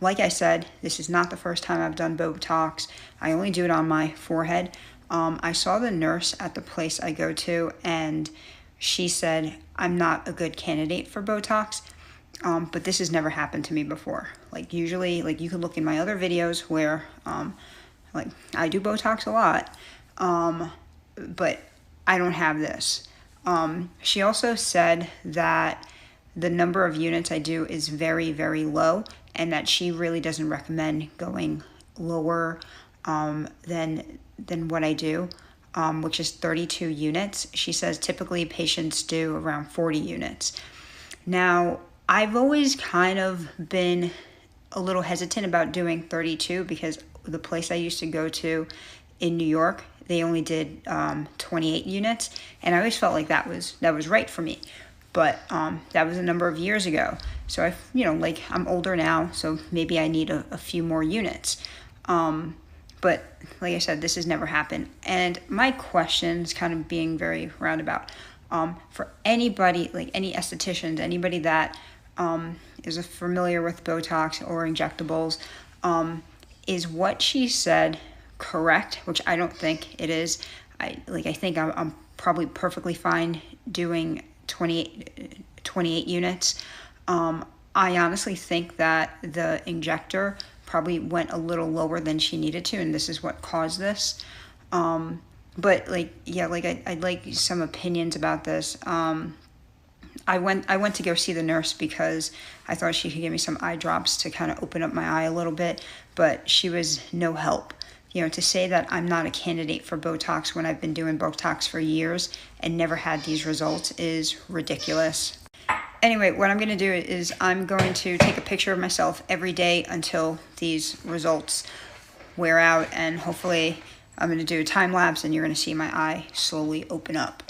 Like I said, this is not the first time I've done Botox. I only do it on my forehead. I saw the nurse at the place I go to, and she said I'm not a good candidate for Botox, but this has never happened to me before. Usually, you can look in my other videos where, I do Botox a lot, but I don't have this. She also said that the number of units I do is very, very low, and that she really doesn't recommend going lower than what I do, which is 32 units. She says typically patients do around 40 units. Now, I've always kind of been a little hesitant about doing 32 because the place I used to go to in New York, they only did 28 units, and I always felt like that was right for me. But that was a number of years ago. So I'm older now, so maybe I need a few more units. But like I said, this has never happened. And my question is kind of being very roundabout. For anybody, any estheticians, anybody that is familiar with Botox or injectables, is what she said correct? Which I don't think it is. I think I'm probably perfectly fine doing 28 units. I honestly think that the injector probably went a little lower than she needed to, and this is what caused this. But I'd like some opinions about this. I went to go see the nurse because I thought she could give me some eye drops to kind of open up my eye a little bit, but she was no help. To say that I'm not a candidate for Botox when I've been doing Botox for years and never had these results is ridiculous. Anyway, what I'm going to do is I'm going to take a picture of myself every day until these results wear out, and hopefully I'm going to do a time lapse and you're going to see my eye slowly open up.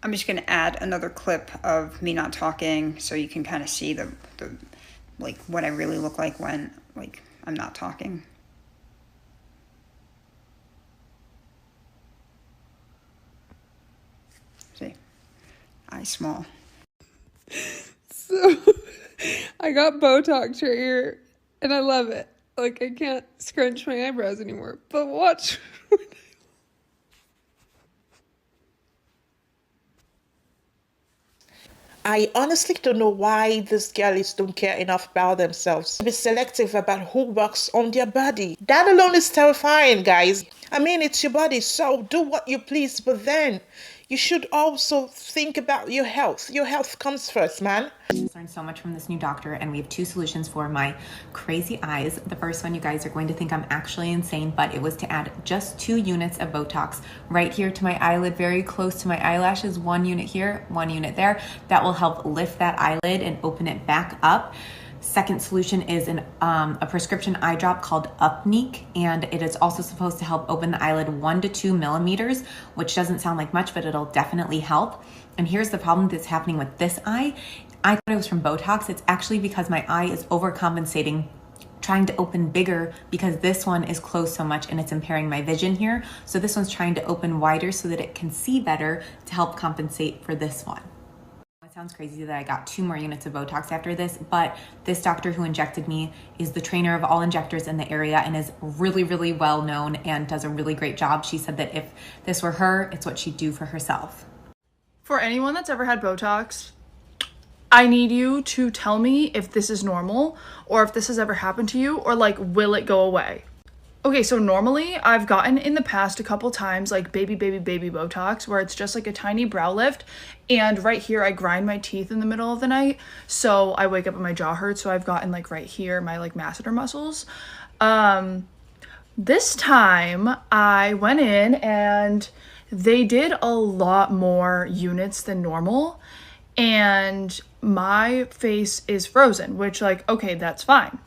I'm just going to add another clip of me not talking so you can kind of see the what I really look like when I'm not talking. See, eye small. So I got Botox right here and I love it. I can't scrunch my eyebrows anymore. But watch. I honestly don't know why these girlies don't care enough about themselves to be selective about who works on their body. That alone is terrifying, guys. I mean, it's your body, so do what you please, but then you should also think about your health. Your health comes first, man. I learned so much from this new doctor, and we have 2 solutions for my crazy eyes. The first one, you guys are going to think I'm actually insane, but it was to add just 2 units of Botox right here to my eyelid, very close to my eyelashes. 1 unit here, 1 unit there. That will help lift that eyelid and open it back up. Second solution is a prescription eye drop called Upneek, and it is also supposed to help open the eyelid 1 to 2 millimeters, which doesn't sound like much, but it'll definitely help. And here's the problem that's happening with this eye. I thought it was from Botox. It's actually because my eye is overcompensating, trying to open bigger because this one is closed so much and it's impairing my vision here. So this one's trying to open wider so that it can see better to help compensate for this one. It sounds crazy that I got 2 more units of Botox after this, but this doctor who injected me is the trainer of all injectors in the area and is really, really well known and does a really great job. She said that if this were her, it's what she'd do for herself. For anyone that's ever had Botox, I need you to tell me if this is normal or if this has ever happened to you, or like, will it go away? Okay, so normally I've gotten in the past a couple times like baby Botox, where it's just like a tiny brow lift, and right here I grind my teeth in the middle of the night, so I wake up and my jaw hurts. So I've gotten like right here my like masseter muscles. This time I went in and they did a lot more units than normal, and my face is frozen, which like, okay, that's fine.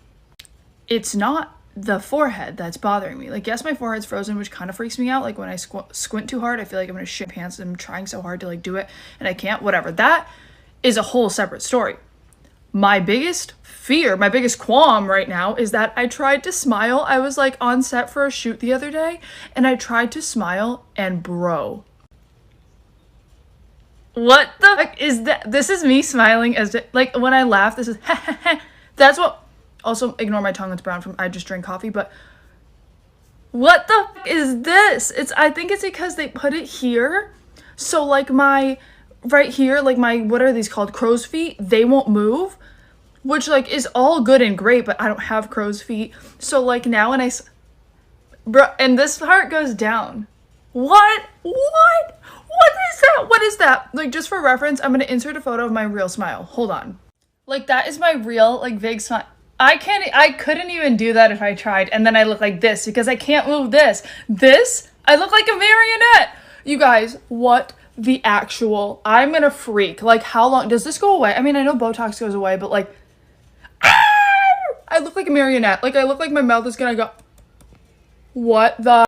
It's not the forehead that's bothering me. Like, yes, my forehead's frozen, which kind of freaks me out. Like when I squint too hard, I feel like I'm gonna shit my pants and I'm trying so hard to like do it and I can't. Whatever. That is a whole separate story. My biggest fear, my biggest qualm right now is that I tried to smile. I was like on set for a shoot the other day and I tried to smile and bro. What the fuck is that? This is me smiling as like when I laugh, this is that's what. Also, ignore my tongue, it's brown from I just drank coffee, but what the fuck is this? I think it's because they put it here. So like my, right here, like my, what are these called? Crow's feet, they won't move, which like is all good and great, but I don't have crow's feet. So like now when bro, and this part goes down. What is that? What is that? Like, just for reference, I'm gonna insert a photo of my real smile. Hold on. Like, that is my real, like, vague smile. I couldn't even do that if I tried. And then I look like this because I can't move this. I look like a marionette. You guys, what the actual, I'm gonna freak. Like, how long, does this go away? I mean, I know Botox goes away, but like, I look like a marionette. Like, I look like my mouth is gonna go, what the?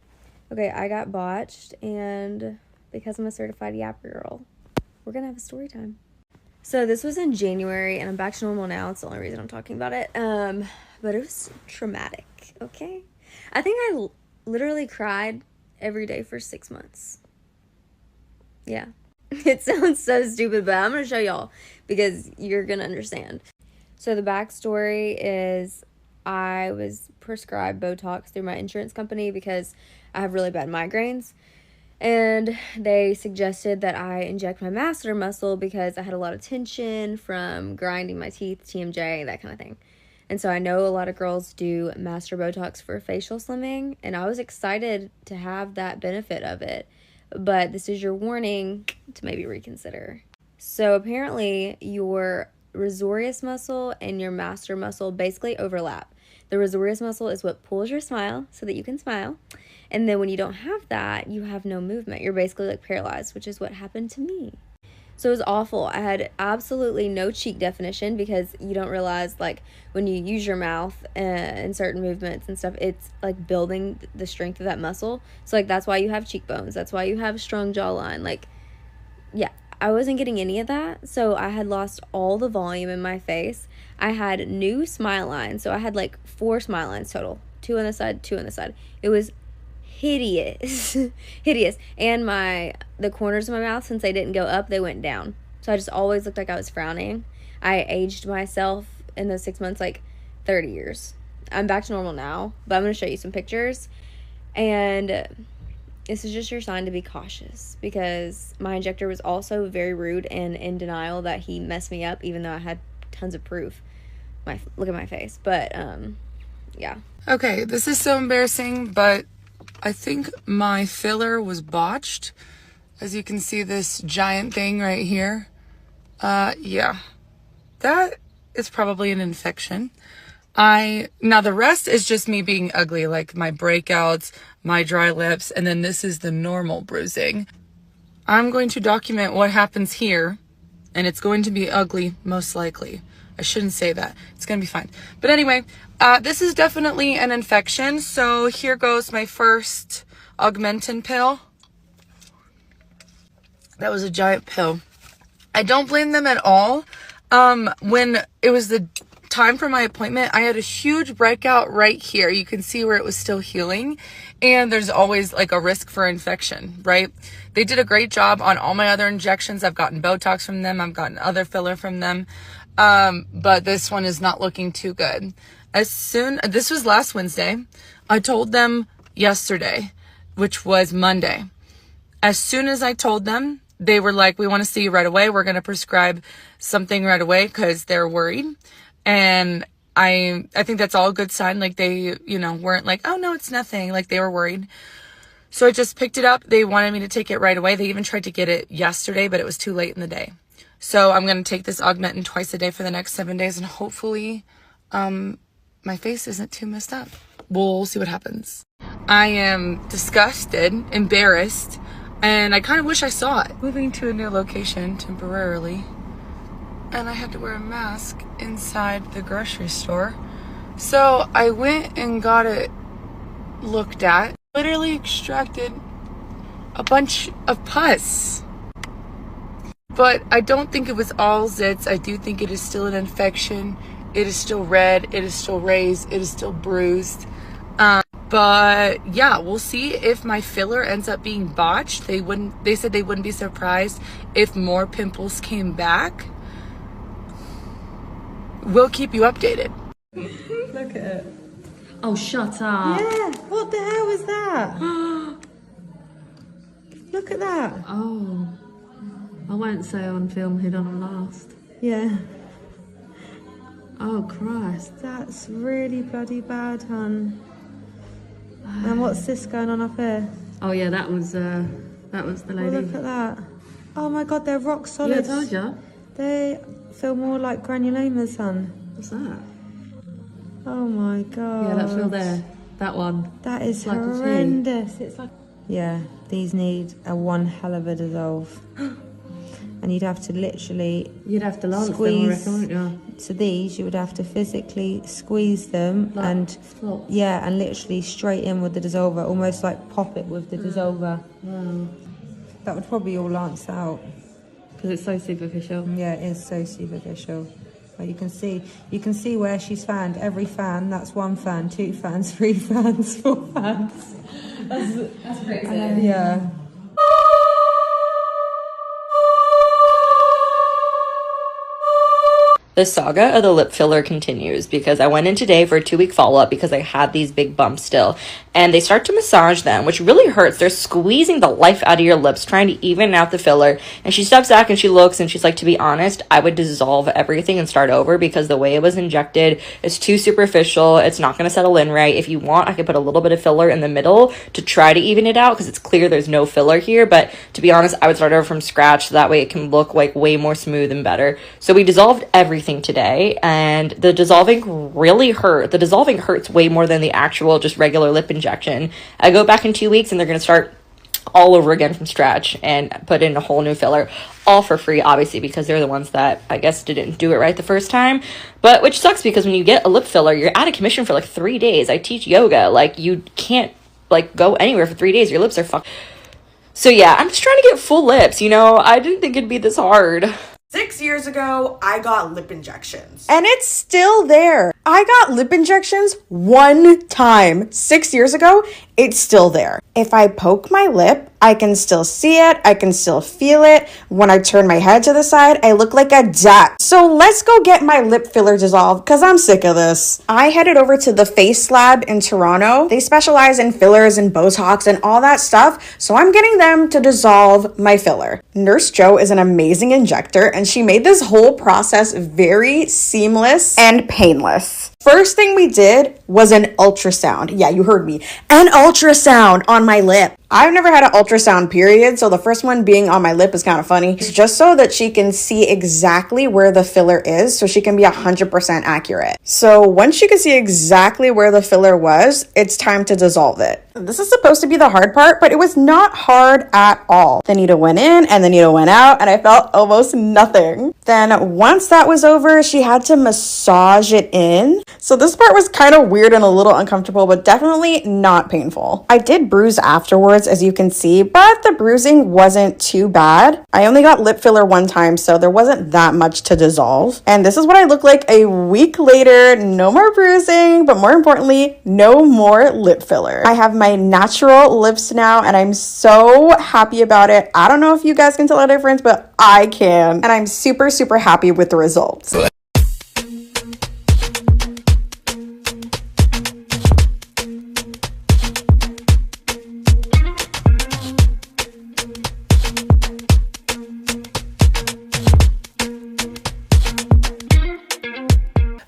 Okay, I got botched, and because I'm a certified yapper girl, we're gonna have a story time. So this was in January, and I'm back to normal now. It's the only reason I'm talking about it. But it was traumatic, okay? I think I literally cried every day for 6 months. Yeah. It sounds so stupid, but I'm going to show y'all because you're going to understand. So the backstory is I was prescribed Botox through my insurance company because I have really bad migraines. And they suggested that I inject my masseter muscle because I had a lot of tension from grinding my teeth, TMJ, that kind of thing. And so I know a lot of girls do masseter Botox for facial slimming, and I was excited to have that benefit of it. But this is your warning to maybe reconsider. So apparently your rosarius muscle and your masseter muscle basically overlap. The rosarius muscle is what pulls your smile so that you can smile. And then when you don't have that, you have no movement. You're basically like paralyzed, which is what happened to me. So it was awful. I had absolutely no cheek definition because you don't realize, like, when you use your mouth in certain movements and stuff, it's like building the strength of that muscle. So like that's why you have cheekbones. That's why you have a strong jawline. Like, yeah, I wasn't getting any of that. So I had lost all the volume in my face. I had new smile lines. So I had like 4 smile lines total. 2 on the side, 2 on the side. It was hideous. Hideous. And the corners of my mouth, since they didn't go up, they went down. So I just always looked like I was frowning. I aged myself in those 6 months like 30 years. I'm back to normal now, but I'm going to show you some pictures. And this is just your sign to be cautious, because my injector was also very rude and in denial that he messed me up, even though I had tons of proof. Look at my face. But yeah. Okay, this is so embarrassing, but I think my filler was botched. As you can see, this giant thing right here. Yeah, that is probably an infection. Now the rest is just me being ugly, like my breakouts, my dry lips, and then this is the normal bruising. I'm going to document what happens here and it's going to be ugly, most likely. I shouldn't say that. It's going to be fine. But anyway, this is definitely an infection. So here goes my first Augmentin pill. That was a giant pill. I don't blame them at all. When it was the time for my appointment, I had a huge breakout right here. You can see where it was still healing, and there's always like a risk for infection, right? They did a great job on all my other injections. I've gotten Botox from them. I've gotten other filler from them. But this one is not looking too good. This was last Wednesday. I told them yesterday, which was Monday. As soon as I told them, they were like, we want to see you right away. We're going to prescribe something right away because they're worried. And I think that's all a good sign. Like they, weren't like, oh no, it's nothing. Like they were worried. So I just picked it up. They wanted me to take it right away. They even tried to get it yesterday, but it was too late in the day. So I'm going to take this Augmentin twice a day for the next 7 days. And hopefully, my face isn't too messed up. We'll see what happens. I am disgusted, embarrassed, and I kind of wish I saw it. Moving to a new location temporarily, and I had to wear a mask inside the grocery store. So I went and got it looked at. Literally extracted a bunch of pus. But I don't think it was all zits. I do think it is still an infection. It is still red. It is still raised. It is still bruised. But yeah, we'll see if my filler ends up being botched. They said they wouldn't be surprised if more pimples came back. We'll keep you updated. Look at it. Oh, shut up. Yeah, what the hell is that? Look at that. Oh, I won't say on film who done them last. Yeah. Oh, Christ. That's really bloody bad, hun. And what's this going on up here? Oh yeah, that was the lady. Oh, look at that. Oh my god, they're rock solid. Yeah, I told you. They feel more like granulomas, hun. What's that? Oh my god. Yeah, that feel there. That one. That is like horrendous. It's like... Yeah, these need a one hell of a dissolve. And you'd have to literally... You'd have to lance squeeze them, I reckon, wouldn't you? To these, you would have to physically squeeze them like and... Flops. Yeah, and literally straight in with the dissolver. Almost like pop it with the dissolver. Wow. That would probably all lance out. Because it's so superficial. Yeah, it is so superficial. But you can see where she's fanned. Every fan, that's 1 fan, 2 fans, 3 fans, 4 fans. That's crazy. Yeah. The saga of the lip filler continues because I went in today for a 2-week follow-up because I had these big bumps still. And they start to massage them, which really hurts. They're squeezing the life out of your lips, trying to even out the filler. And she steps back and she looks and she's like, to be honest, I would dissolve everything and start over because the way it was injected is too superficial. It's not going to settle in right. If you want, I could put a little bit of filler in the middle to try to even it out because it's clear there's no filler here. But to be honest, I would start over from scratch so that way it can look like way more smooth and better. So we dissolved everything today, and the dissolving really hurt. The dissolving hurts way more than the actual just regular lip injection. I go back in 2 weeks and they're going to start all over again from scratch and put in a whole new filler, all for free, obviously, because they're the ones that I guess didn't do it right the first time. But which sucks because when you get a lip filler, you're out of commission for like 3 days. I teach yoga, like you can't like go anywhere for 3 days. Your lips are fucked. So yeah, I'm just trying to get full lips, I didn't think it'd be this hard. 6 years ago, I got lip injections. And it's still there. I got lip injections 1 time 6 years ago. It's still there. If I poke my lip, I can still see it. I can still feel it. When I turn my head to the side, I look like a duck. So let's go get my lip filler dissolved because I'm sick of this. I headed over to the Face Lab in Toronto. They specialize in fillers and Botox and all that stuff. So I'm getting them to dissolve my filler. Nurse Jo is an amazing injector and she made this whole process very seamless and painless. First thing we did was an ultrasound. Yeah, you heard me. An ultrasound on my lip. I've never had an ultrasound period, so the first one being on my lip is kind of funny. It's just so that she can see exactly where the filler is, so she can be 100% accurate. So once she can see exactly where the filler was, it's time to dissolve it. This is supposed to be the hard part, but it was not hard at all. The needle went in and the needle went out, and I felt almost nothing. Then once that was over, she had to massage it in. So this part was kind of weird and a little uncomfortable, but definitely not painful. I did bruise afterwards, as you can see, but the bruising wasn't too bad. I only got lip filler one time, so there wasn't that much to dissolve. And this is what I look like a week later. No more bruising, but more importantly, no more lip filler. I have my natural lips now, and I'm so happy about it. I don't know if you guys can tell a difference, but I can. And I'm super, super happy with the results.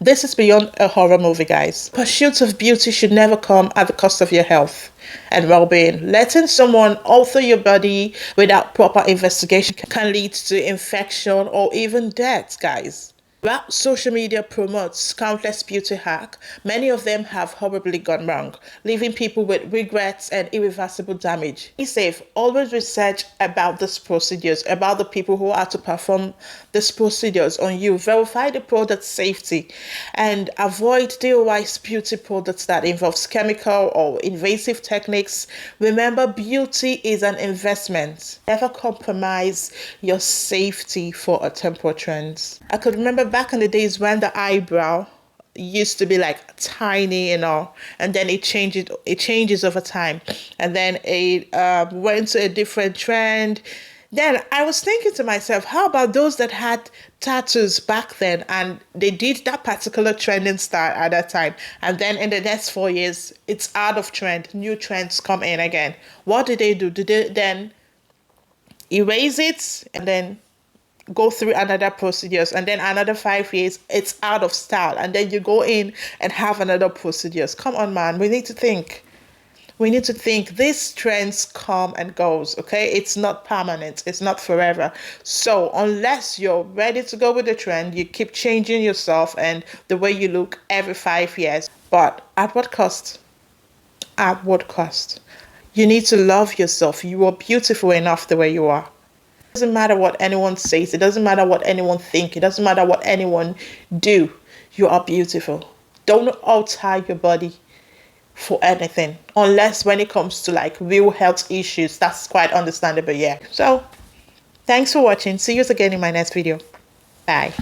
This is beyond a horror movie, guys. Pursuit of beauty should never come at the cost of your health and well-being. Letting someone alter your body without proper investigation can lead to infection or even death, guys. While social media promotes countless beauty hacks, many of them have horribly gone wrong, leaving people with regrets and irreversible damage. Be safe. Always research about these procedures, about the people who are to perform these procedures on you. Verify the product safety and avoid DIY beauty products that involves chemical or invasive techniques. Remember, beauty is an investment. Never compromise your safety for a temporary trend. I could remember back in the days when the eyebrow used to be like tiny and all, and then it changes over time, and then it went to a different trend. Then I was thinking to myself, how about those that had tattoos back then and they did that particular trending style at that time, and then in the next 4 years it's out of trend, new trends come in again. What did they do? Did they then erase it and then go through another procedures, and then another 5 years it's out of style, and then you go in and have another procedures? Come on, man, we need to think. These trends come and goes, okay? It's not permanent, it's not forever. So unless you're ready to go with the trend, you keep changing yourself and the way you look every 5 years. But at what cost? At what cost? You need to love yourself. You are beautiful enough the way you are. It doesn't matter what anyone says. It doesn't matter what anyone thinks. It doesn't matter what anyone do. You are beautiful. Don't alter your body for anything. Unless when it comes to like real health issues. That's quite understandable, yeah. So, thanks for watching. See you again in my next video. Bye.